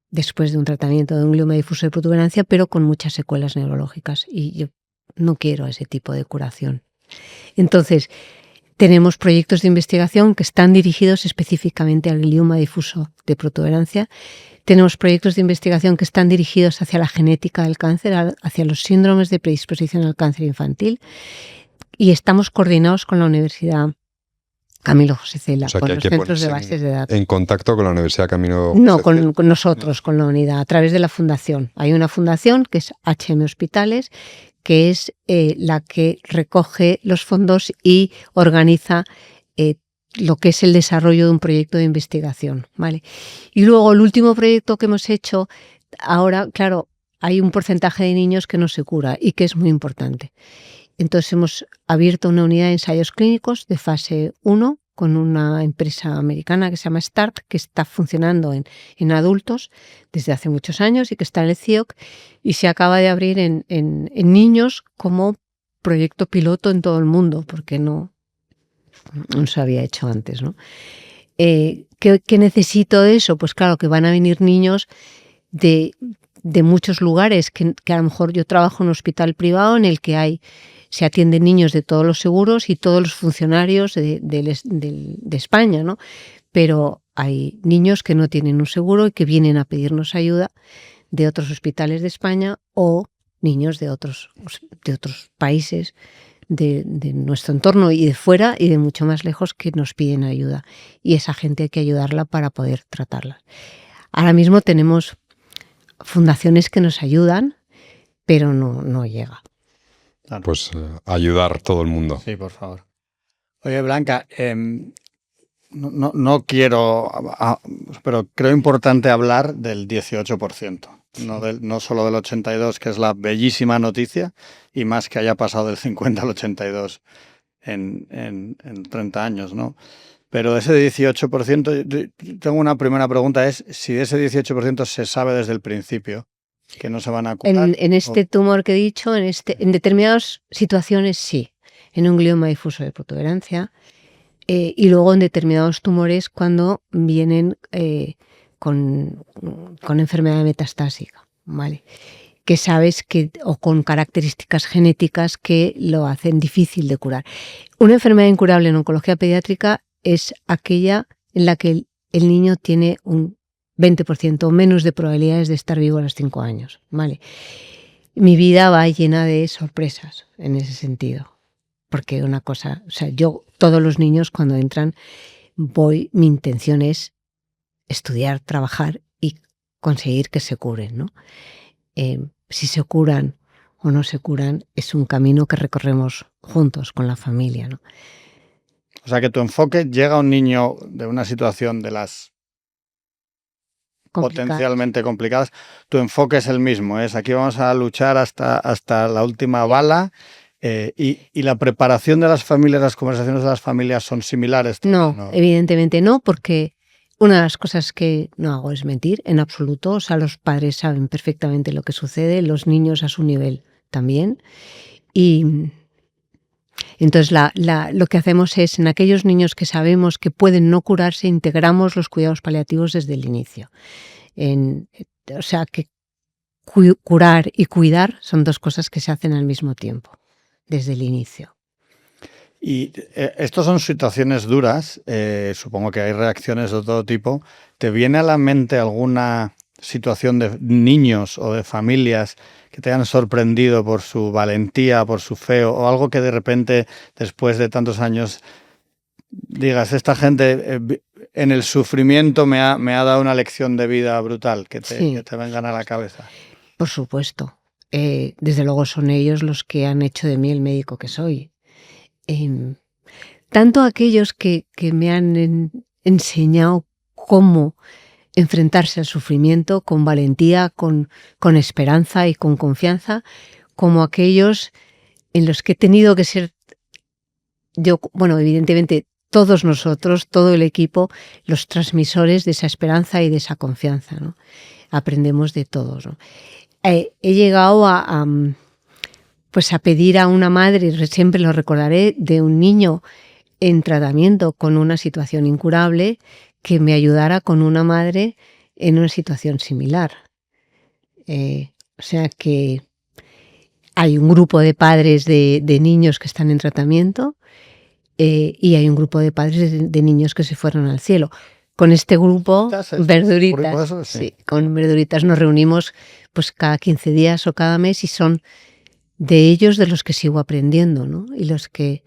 después de un tratamiento de un glioma difuso de protuberancia, pero con muchas secuelas neurológicas, y yo no quiero ese tipo de curación. Entonces, tenemos proyectos de investigación que están dirigidos específicamente al glioma difuso de protuberancia. Tenemos proyectos de investigación que están dirigidos hacia la genética del cáncer, hacia los síndromes de predisposición al cáncer infantil, y estamos coordinados con la Universidad Camilo José Cela, o sea, con que los centros de bases de datos. En contacto con la Universidad Camilo No, José Cela. con nosotros, con la unidad, a través de la fundación. Hay una fundación que es HM Hospitales, que es la que recoge los fondos y organiza lo que es el desarrollo de un proyecto de investigación, ¿vale? Y luego el último proyecto que hemos hecho, ahora, claro, hay un porcentaje de niños que no se cura y que es muy importante. Entonces hemos abierto una unidad de ensayos clínicos de fase 1 con una empresa americana que se llama START, que está funcionando en adultos desde hace muchos años y que está en el CIOC, y se acaba de abrir en niños como proyecto piloto en todo el mundo, porque no se había hecho antes, ¿no? ¿Qué necesito de eso? Pues claro, que van a venir niños de muchos lugares, que a lo mejor yo trabajo en un hospital privado en el que se atienden niños de todos los seguros y todos los funcionarios de España, ¿no? Pero hay niños que no tienen un seguro y que vienen a pedirnos ayuda de otros hospitales de España, o niños de otros países de nuestro entorno y de fuera y de mucho más lejos, que nos piden ayuda. Y esa gente hay que ayudarla para poder tratarla. Ahora mismo tenemos fundaciones que nos ayudan, pero no llega. Pues ayudar todo el mundo. Sí, por favor. Oye, Blanca, no quiero, pero creo importante hablar del 18%, no solo del 82%, que es la bellísima noticia, y más que haya pasado del 50 al 82 en 30 años, ¿no? Pero de ese 18%, tengo una primera pregunta, es si de ese 18% se sabe desde el principio que no se van a curar. En este tumor que he dicho, en determinadas situaciones sí, en un glioma difuso de protuberancia, y luego en determinados tumores cuando vienen con enfermedad metastásica, ¿vale? Que sabes que, o con características genéticas que lo hacen difícil de curar. Una enfermedad incurable en oncología pediátrica es aquella en la que el niño tiene un 20% o menos de probabilidades de estar vivo a los 5 años, ¿vale? Mi vida va llena de sorpresas en ese sentido, porque una cosa, o sea, yo, todos los niños cuando entran, mi intención es estudiar, trabajar y conseguir que se curen, ¿no? Si se curan o no se curan, es un camino que recorremos juntos con la familia, ¿no? O sea, que tu enfoque llega a un niño de una situación de las potencialmente complicadas, tu enfoque es el mismo, es aquí vamos a luchar hasta la última bala, y la preparación de las familias, las conversaciones de las familias son similares. No, evidentemente no, porque una de las cosas que no hago es mentir en absoluto. O sea, los padres saben perfectamente lo que sucede, los niños a su nivel también. Y entonces lo que hacemos es, en aquellos niños que sabemos que pueden no curarse, integramos los cuidados paliativos desde el inicio. O sea, que curar y cuidar son dos cosas que se hacen al mismo tiempo, desde el inicio. Y estas son situaciones duras, supongo que hay reacciones de todo tipo. ¿Te viene a la mente alguna situación de niños o de familias que te hayan sorprendido por su valentía, por su fe, o algo que de repente, después de tantos años, digas, esta gente en el sufrimiento me ha dado una lección de vida brutal, que te vengan a la cabeza? Por supuesto. Desde luego son ellos los que han hecho de mí el médico que soy. Tanto aquellos que me han enseñado cómo enfrentarse al sufrimiento con valentía, con esperanza y con confianza, como aquellos en los que he tenido que ser yo, bueno, evidentemente todos nosotros, todo el equipo, los transmisores de esa esperanza y de esa confianza, ¿no? Aprendemos de todos, ¿no? He llegado pues a pedir a una madre, siempre lo recordaré, de un niño en tratamiento con una situación incurable, que me ayudara con una madre en una situación similar. O sea que hay un grupo de padres de niños que están en tratamiento y hay un grupo de padres de niños que se fueron al cielo. Con este grupo, Verduritas, sí, con Verduritas nos reunimos pues cada 15 días o cada mes y son de ellos de los que sigo aprendiendo, ¿no? Y los que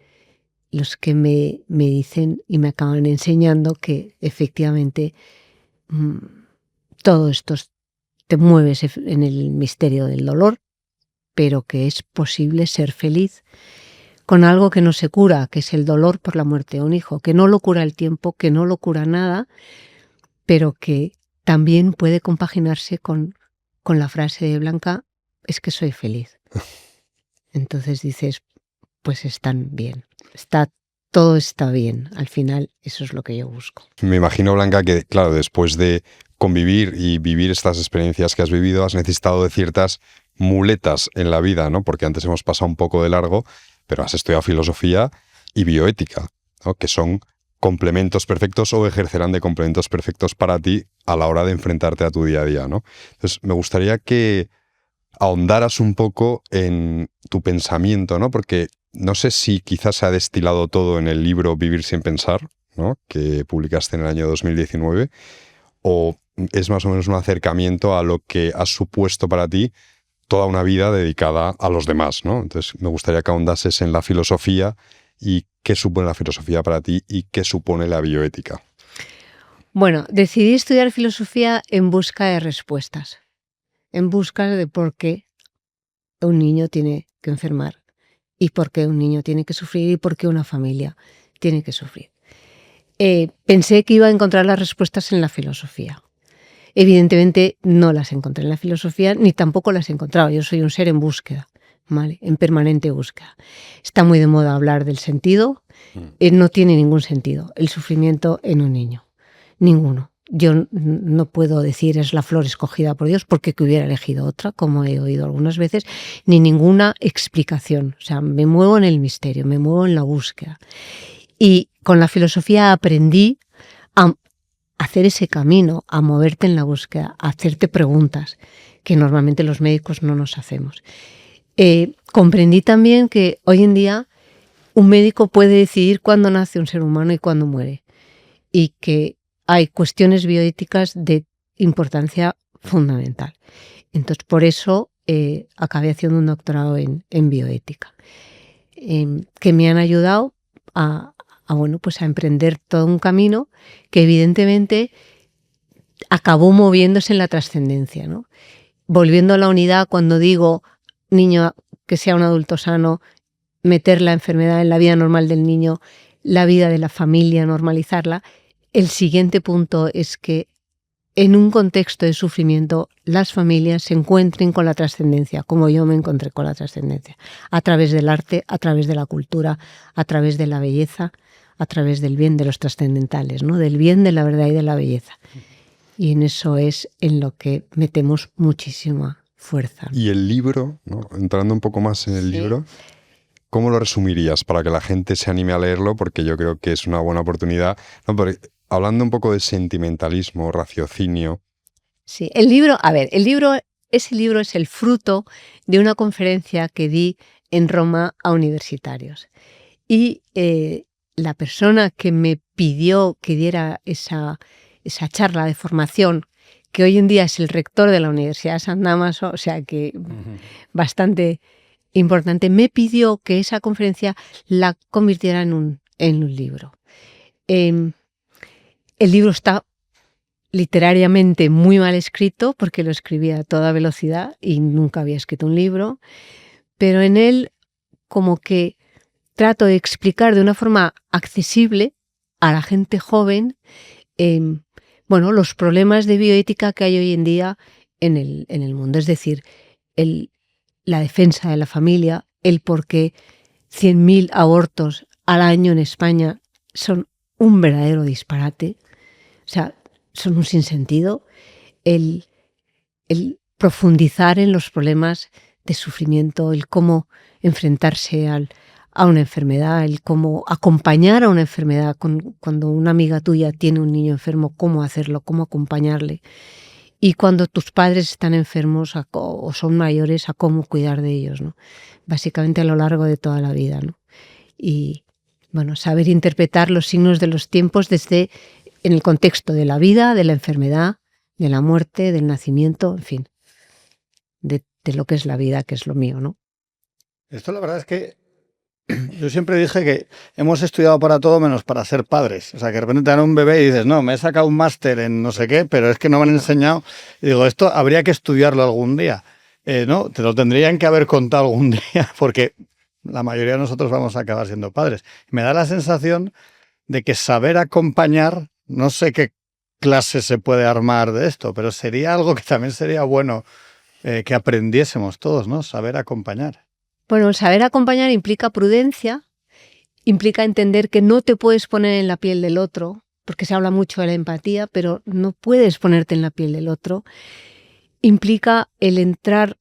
me dicen y me acaban enseñando que efectivamente todo esto te mueves en el misterio del dolor, pero que es posible ser feliz con algo que no se cura, que es el dolor por la muerte de un hijo, que no lo cura el tiempo, que no lo cura nada, pero que también puede compaginarse con la frase de Blanca, es que soy feliz. Entonces dices, pues están bien, todo está bien. Al final eso es lo que yo busco. Me imagino, Blanca, que claro, después de convivir y vivir estas experiencias que has vivido, has necesitado de ciertas muletas en la vida, ¿no? Porque antes hemos pasado un poco de largo, pero has estudiado filosofía y bioética, ¿no? Que son complementos perfectos o ejercerán de complementos perfectos para ti a la hora de enfrentarte a tu día a día, ¿no? Entonces, me gustaría que ahondaras un poco en tu pensamiento, ¿no? Porque no sé si quizás se ha destilado todo en el libro Vivir sin pensar, ¿no? Que publicaste en el año 2019, o es más o menos un acercamiento a lo que has supuesto para ti toda una vida dedicada a los demás, ¿no? Entonces me gustaría que ahondases en la filosofía y qué supone la filosofía para ti y qué supone la bioética. Bueno, decidí estudiar filosofía en busca de respuestas, en busca de por qué un niño tiene que enfermar y por qué un niño tiene que sufrir y por qué una familia tiene que sufrir. Pensé que iba a encontrar las respuestas en la filosofía. Evidentemente no las encontré en la filosofía, ni tampoco las he encontrado. Yo soy un ser en búsqueda, ¿vale? En permanente búsqueda. Está muy de moda hablar del sentido. No tiene ningún sentido el sufrimiento en un niño. Ninguno. Yo no puedo decir es la flor escogida por Dios porque que hubiera elegido otra, como he oído algunas veces, ni ninguna explicación. O sea, me muevo en el misterio, me muevo en la búsqueda. Y con la filosofía aprendí a hacer ese camino, a moverte en la búsqueda, a hacerte preguntas que normalmente los médicos no nos hacemos. Comprendí también que hoy en día un médico puede decidir cuándo nace un ser humano y cuándo muere, y que hay cuestiones bioéticas de importancia fundamental. Entonces, por eso acabé haciendo un doctorado en bioética, que me han ayudado a emprender todo un camino que evidentemente acabó moviéndose en la trascendencia, ¿no? Volviendo a la unidad, cuando digo niño que sea un adulto sano, meter la enfermedad en la vida normal del niño, la vida de la familia, normalizarla, el siguiente punto es que en un contexto de sufrimiento las familias se encuentren con la trascendencia, como yo me encontré con la trascendencia, a través del arte, a través de la cultura, a través de la belleza, a través del bien, de los trascendentales, ¿no? Del bien, de la verdad y de la belleza. Y en eso es en lo que metemos muchísima fuerza. Y el libro, ¿no? Entrando un poco más en el libro, ¿cómo lo resumirías para que la gente se anime a leerlo? Porque yo creo que es una buena oportunidad. No, porque hablando un poco de sentimentalismo, raciocinio, Sí, el libro, ese libro es el fruto de una conferencia que di en Roma a universitarios. Y la persona que me pidió que diera esa charla de formación, que hoy en día es el rector de la Universidad de San Dámaso, o sea que bastante importante, me pidió que esa conferencia la convirtiera en un libro. El libro está literariamente muy mal escrito porque lo escribía a toda velocidad y nunca había escrito un libro, pero en él como que trato de explicar de una forma accesible a la gente joven los problemas de bioética que hay hoy en día en el mundo. Es decir, la defensa de la familia, el por qué 100.000 abortos al año en España son un verdadero disparate, o sea, son un sinsentido, el profundizar en los problemas de sufrimiento, el cómo enfrentarse a una enfermedad, el cómo acompañar a una enfermedad cuando una amiga tuya tiene un niño enfermo, cómo hacerlo, cómo acompañarle. Y cuando tus padres están enfermos o son mayores, a cómo cuidar de ellos, ¿no? Básicamente a lo largo de toda la vida, ¿no? Y saber interpretar los signos de los tiempos en el contexto de la vida, de la enfermedad, de la muerte, del nacimiento, en fin, de lo que es la vida, que es lo mío, ¿no? Esto la verdad es que yo siempre dije que hemos estudiado para todo menos para ser padres. O sea, que de repente te dan un bebé y dices, no, me he sacado un máster en no sé qué, pero es que no me han enseñado. Y digo, esto habría que estudiarlo algún día. No, te lo tendrían que haber contado algún día, porque la mayoría de nosotros vamos a acabar siendo padres. Me da la sensación de que saber acompañar, no sé qué clase se puede armar de esto, pero sería algo que también sería bueno que aprendiésemos todos, ¿no? Saber acompañar. Bueno, el saber acompañar implica prudencia, implica entender que no te puedes poner en la piel del otro, porque se habla mucho de la empatía, pero no puedes ponerte en la piel del otro. Implica el entrar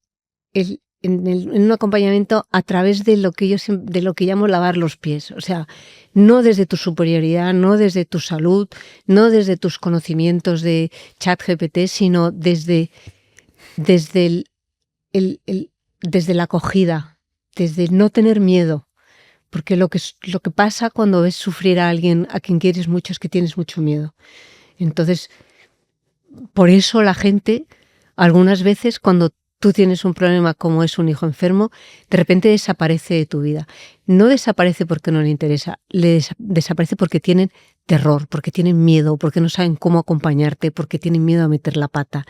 en un acompañamiento a través de lo que llamo lavar los pies. O sea, no desde tu superioridad, no desde tu salud, no desde tus conocimientos de ChatGPT, sino desde la acogida, desde no tener miedo. Porque lo que pasa cuando ves sufrir a alguien a quien quieres mucho es que tienes mucho miedo. Entonces, por eso la gente, algunas veces, cuando tú tienes un problema como es un hijo enfermo, de repente desaparece de tu vida. No desaparece porque no le interesa, desaparece porque tienen terror, porque tienen miedo, porque no saben cómo acompañarte, porque tienen miedo a meter la pata.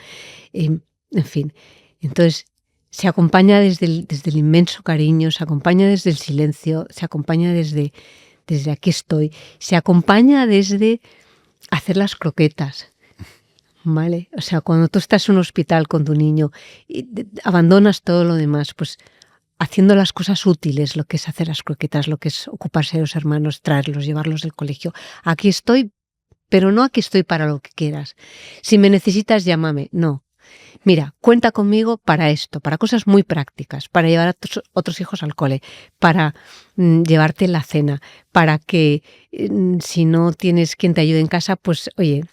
En fin, entonces se acompaña desde el inmenso cariño, se acompaña desde el silencio, se acompaña desde aquí estoy, se acompaña desde hacer las croquetas. ¿Vale? O sea, cuando tú estás en un hospital con tu niño y abandonas todo lo demás, pues haciendo las cosas útiles, lo que es hacer las croquetas, lo que es ocuparse de los hermanos, traerlos, llevarlos del colegio. Aquí estoy, pero no aquí estoy para lo que quieras. Si me necesitas, llámame. No. Mira, cuenta conmigo para esto, para cosas muy prácticas, para llevar a tus otros hijos al cole, para llevarte la cena, para que si no tienes quien te ayude en casa, pues oye,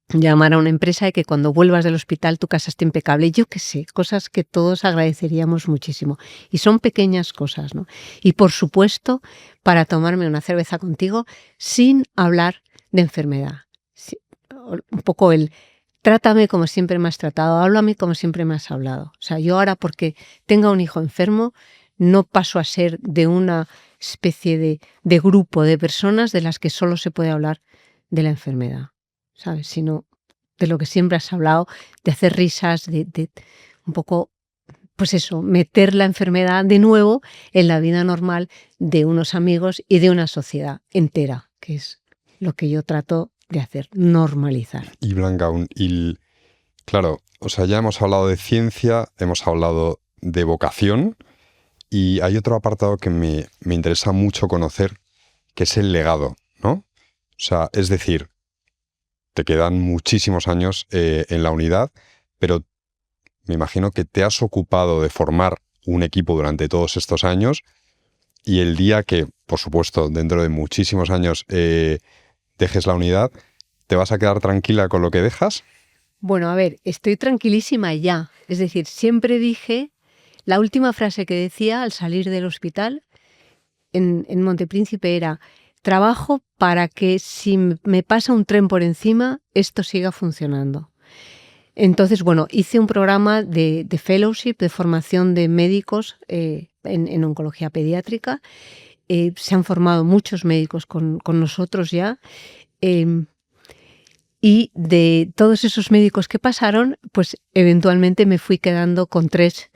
llamar a una empresa y que cuando vuelvas del hospital tu casa esté impecable. Yo qué sé, cosas que todos agradeceríamos muchísimo. Y son pequeñas cosas, ¿no? Y por supuesto, para tomarme una cerveza contigo sin hablar de enfermedad. Sí, un poco trátame como siempre me has tratado, háblame como siempre me has hablado. O sea, yo ahora porque tenga un hijo enfermo no paso a ser de una especie de grupo de personas de las que solo se puede hablar de la enfermedad, ¿sabes? Sino de lo que siempre has hablado, de hacer risas, de un poco, pues eso, meter la enfermedad de nuevo en la vida normal de unos amigos y de una sociedad entera, que es lo que yo trato de hacer, normalizar. Y Blanca, claro, o sea, ya hemos hablado de ciencia, hemos hablado de vocación y hay otro apartado que me interesa mucho conocer, que es el legado, ¿no? O sea, es decir, te quedan muchísimos años en la unidad, pero me imagino que te has ocupado de formar un equipo durante todos estos años y el día que, por supuesto, dentro de muchísimos años dejes la unidad, ¿te vas a quedar tranquila con lo que dejas? Bueno, a ver, estoy tranquilísima ya. Es decir, siempre dije, la última frase que decía al salir del hospital en Montepríncipe era: trabajo para que si me pasa un tren por encima, esto siga funcionando. Entonces, bueno, hice un programa de fellowship, de formación de médicos en oncología pediátrica. Se han formado muchos médicos con nosotros ya. Y de todos esos médicos que pasaron, pues eventualmente me fui quedando con 3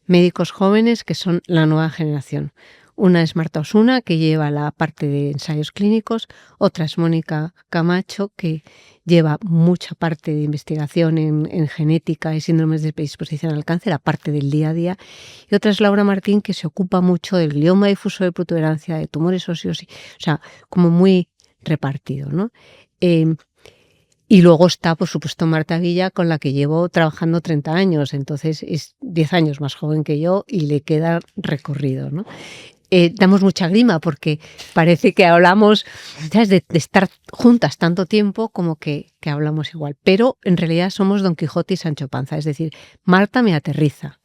médicos jóvenes que son la nueva generación. Una es Marta Osuna, que lleva la parte de ensayos clínicos. Otra es Mónica Camacho, que lleva mucha parte de investigación en genética y síndromes de predisposición al cáncer, aparte del día a día. Y otra es Laura Martín, que se ocupa mucho del glioma difuso de protuberancia, de tumores óseos, o sea, como muy repartido, ¿no? Y luego está, por supuesto, Marta Villa, con la que llevo trabajando 30 años. Entonces es 10 años más joven que yo y le queda recorrido, ¿no? Damos mucha grima porque parece que hablamos, ¿sabes?, de estar juntas tanto tiempo como que hablamos igual. Pero en realidad somos Don Quijote y Sancho Panza. Es decir, Marta me aterriza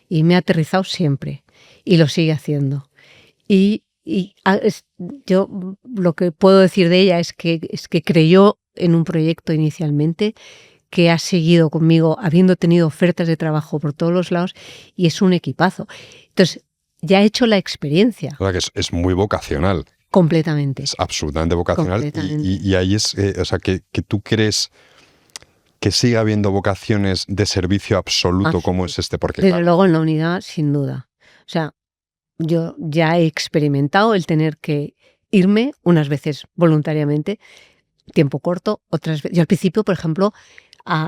y me ha aterrizado siempre y lo sigue haciendo. Yo lo que puedo decir de ella es que creyó en un proyecto inicialmente, que ha seguido conmigo habiendo tenido ofertas de trabajo por todos los lados y es un equipazo. Entonces, ya he hecho la experiencia. O sea, que es muy vocacional. Completamente. Es absolutamente vocacional. Y ahí es, o sea, que tú crees que siga habiendo vocaciones de servicio absoluto como es este. Porque, desde luego en la unidad, sin duda. O sea, yo ya he experimentado el tener que irme unas veces voluntariamente, tiempo corto, otras veces. Yo al principio, por ejemplo,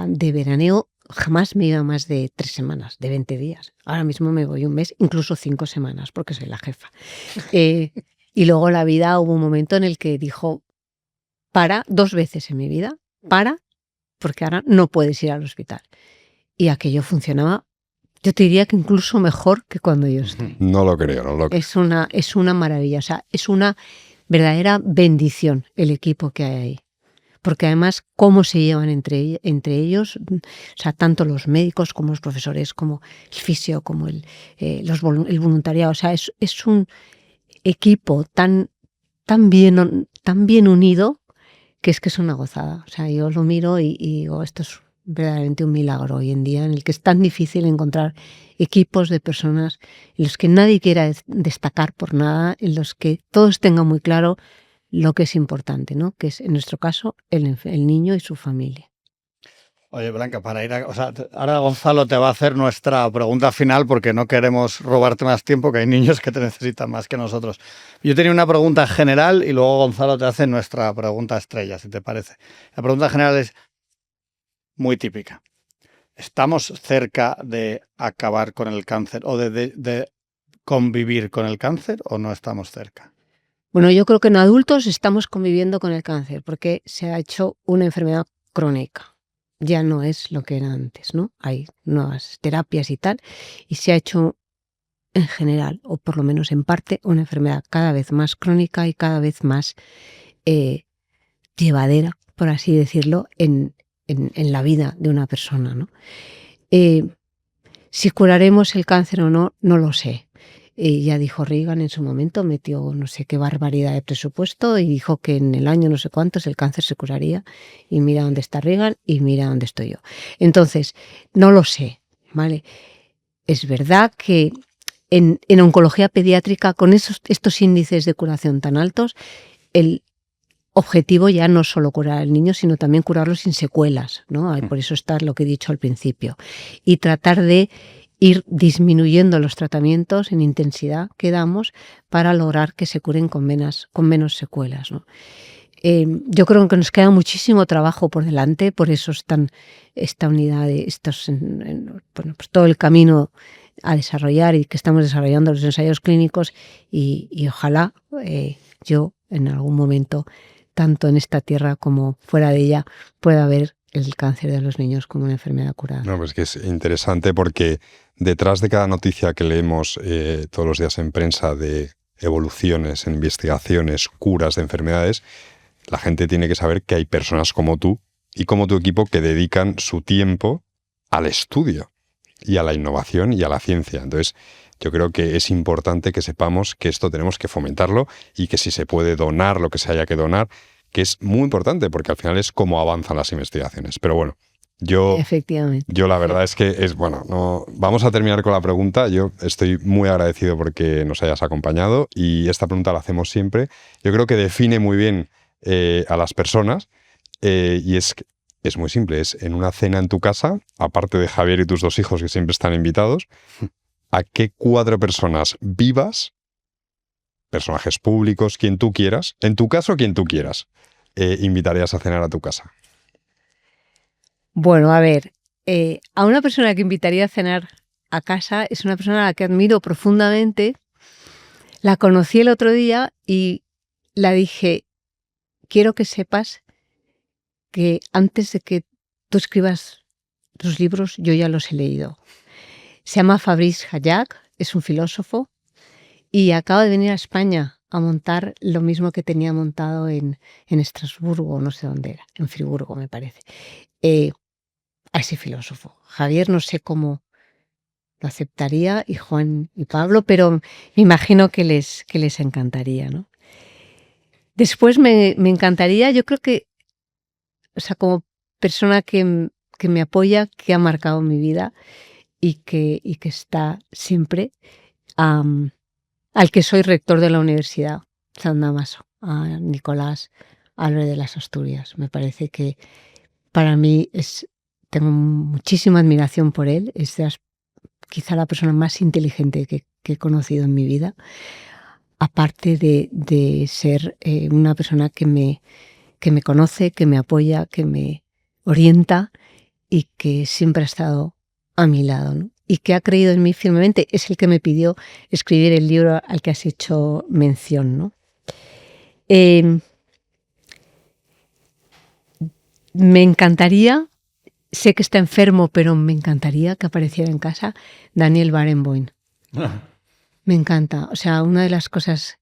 de veraneo jamás me iba más de 3 semanas, de 20 días. Ahora mismo me voy un mes, incluso 5 semanas, porque soy la jefa. Y luego la vida, hubo un momento en el que dijo, para, 2 veces en mi vida, porque ahora no puedes ir al hospital. Y aquello funcionaba, yo te diría que incluso mejor que cuando yo estoy. No lo creo, no lo creo. Es una maravilla, o sea, es una verdadera bendición el equipo que hay ahí. Porque además cómo se llevan entre ellos, o sea, tanto los médicos como los profesores, como el fisio, como el voluntariado. O sea, es un equipo tan bien unido que es una gozada. O sea, yo lo miro y digo, esto es verdaderamente un milagro hoy en día, en el que es tan difícil encontrar equipos de personas en los que nadie quiera destacar por nada, en los que todos tengan muy claro lo que es importante, ¿no? Que es, en nuestro caso, el niño y su familia. Oye, Blanca, ahora Gonzalo te va a hacer nuestra pregunta final porque no queremos robarte más tiempo, que hay niños que te necesitan más que nosotros. Yo tenía una pregunta general y luego Gonzalo te hace nuestra pregunta estrella, si te parece. La pregunta general es muy típica. ¿Estamos cerca de acabar con el cáncer o de convivir con el cáncer o no estamos cerca? Bueno, yo creo que en adultos estamos conviviendo con el cáncer porque se ha hecho una enfermedad crónica. Ya no es lo que era antes, ¿no? Hay nuevas terapias y tal, y se ha hecho en general, o por lo menos en parte, una enfermedad cada vez más crónica y cada vez más llevadera, por así decirlo, en la vida de una persona, ¿no? Si curaremos el cáncer o no, no lo sé. Ya dijo Reagan en su momento, metió no sé qué barbaridad de presupuesto y dijo que en el año no sé cuántos el cáncer se curaría. Y mira dónde está Reagan y mira dónde estoy yo. Entonces, no lo sé, ¿vale? Es verdad que en oncología pediátrica, con estos índices de curación tan altos, el objetivo ya no es solo curar al niño, sino también curarlo sin secuelas, ¿no? Por eso está lo que he dicho al principio. Y tratar de ir disminuyendo los tratamientos en intensidad que damos para lograr que se curen con menos secuelas, ¿no? Yo creo que nos queda muchísimo trabajo por delante, por eso esta unidad, pues todo el camino a desarrollar y que estamos desarrollando los ensayos clínicos y ojalá yo en algún momento, tanto en esta tierra como fuera de ella, pueda ver el cáncer de los niños como una enfermedad curada. No, pues que es interesante porque detrás de cada noticia que leemos todos los días en prensa de evoluciones, investigaciones, curas de enfermedades, la gente tiene que saber que hay personas como tú y como tu equipo, que dedican su tiempo al estudio y a la innovación y a la ciencia. Entonces, yo creo que es importante que sepamos que esto tenemos que fomentarlo y que si se puede donar lo que se haya que donar, que es muy importante porque al final es cómo avanzan las investigaciones. Pero bueno, Efectivamente. yo la verdad es que no, vamos a terminar con la pregunta. Yo estoy muy agradecido porque nos hayas acompañado y esta pregunta la hacemos siempre. Yo creo que define muy bien a las personas y es muy simple. Es en una cena en tu casa, aparte de Javier y tus 2 hijos que siempre están invitados, ¿a qué 4 personas vivas, personajes públicos, quien tú quieras, en tu caso quien tú quieras, invitarías a cenar a tu casa? Bueno, a ver, a una persona que invitaría a cenar a casa es una persona a la que admiro profundamente. La conocí el otro día y la dije, quiero que sepas que antes de que tú escribas tus libros, yo ya los he leído. Se llama Fabrice Hayak, es un filósofo y acaba de venir a España a montar lo mismo que tenía montado en Estrasburgo, no sé dónde era, en Friburgo me parece. A ese filósofo. Javier no sé cómo lo aceptaría y Juan y Pablo, pero me imagino que les encantaría, ¿no? Después me encantaría, yo creo que, o sea, como persona que me apoya, que ha marcado mi vida y que está siempre, al que soy rector de la Universidad San Damaso, a Nicolás Álvarez de las Asturias. Me parece que para mí tengo muchísima admiración por él, es quizá la persona más inteligente que he conocido en mi vida, aparte de ser una persona que me conoce, que me apoya, que me orienta y que siempre ha estado a mi lado, ¿no? Y que ha creído en mí firmemente. Es el que me pidió escribir el libro al que has hecho mención, ¿no? Me encantaría, sé que está enfermo, pero me encantaría que apareciera en casa Daniel Barenboim. Me encanta. O sea, una de las cosas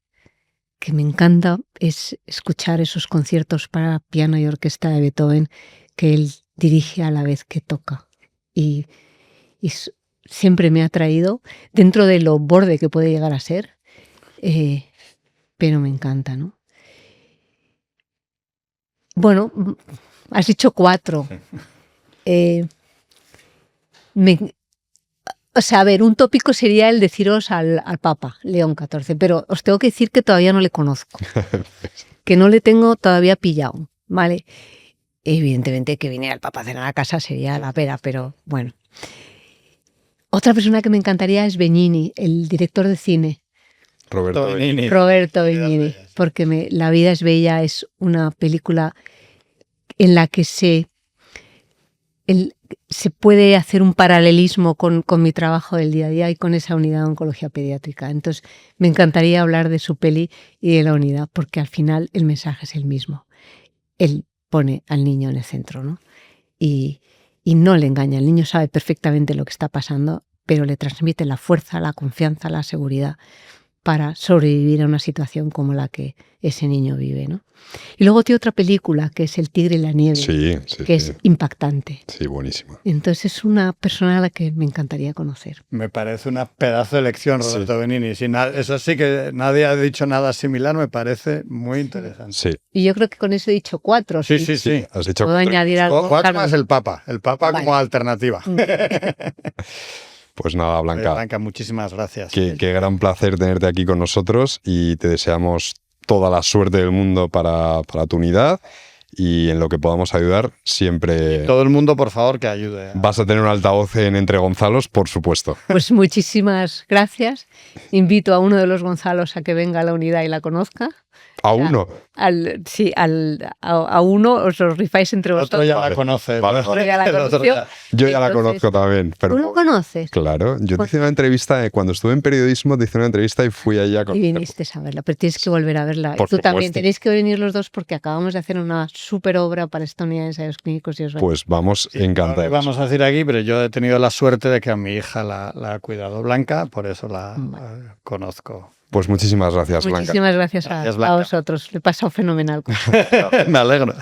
que me encanta es escuchar esos conciertos para piano y orquesta de Beethoven que él dirige a la vez que toca. Y siempre me ha atraído, dentro de lo borde que puede llegar a ser, pero me encanta, ¿no? Bueno, has dicho 4. O sea, a ver, un tópico sería el deciros al Papa León XIV, pero os tengo que decir que todavía no le conozco, que no le tengo todavía pillado, ¿vale? Evidentemente que viniera el Papa a cenar a casa sería la pera, pero bueno. Otra persona que me encantaría es Benigni, el director de cine. Roberto Benigni, porque La vida es bella es una película en la que se puede hacer un paralelismo con mi trabajo del día a día y con esa unidad de oncología pediátrica. Entonces, me encantaría hablar de su peli y de la unidad, porque al final el mensaje es el mismo. Él pone al niño en el centro, ¿no? Y no le engaña. El niño sabe perfectamente lo que está pasando, pero le transmite la fuerza, la confianza, la seguridad para sobrevivir a una situación como la que ese niño vive, ¿no? Y luego tiene otra película que es El tigre y la nieve, que es impactante. Sí, buenísima. Entonces es una persona a la que me encantaría conocer. Me parece una pedazo de lección, Roberto Benigni. Eso sí que nadie ha dicho nada similar, me parece muy interesante. Sí. Y yo creo que con eso he dicho 4. Sí. Has dicho ¿Puedo añadir algo? 4 más el Papa vale. Como alternativa. Pues nada, Blanca. Blanca, muchísimas gracias. Qué gran placer tenerte aquí con nosotros y te deseamos toda la suerte del mundo para tu unidad y en lo que podamos ayudar siempre. Todo el mundo, por favor, que ayude. Vas a tener un altavoz en Entre Gonzalos, por supuesto. Pues muchísimas gracias. Invito a uno de los Gonzalos a que venga a la unidad y la conozca. ¿A uno? A uno os lo rifáis entre vosotros. Otro ya la conoce. Vale. Yo ya la conozco también. Pero, ¿tú lo conoces? Claro, yo te hice una entrevista, cuando estuve en periodismo, te hice una entrevista y fui allá con. Y viniste a verla, pero tienes que volver a verla. Por Tú supuesto. también tenéis que venir los dos porque acabamos de hacer una súper obra para esta unidad de ensayos clínicos. Y os Pues vamos, encantados. No vamos a decir aquí, pero yo he tenido la suerte de que a mi hija la ha cuidado Blanca, por eso la conozco. Pues muchísimas gracias, Blanca. Muchísimas gracias a vosotros. Le he pasado fenomenal. Me alegro.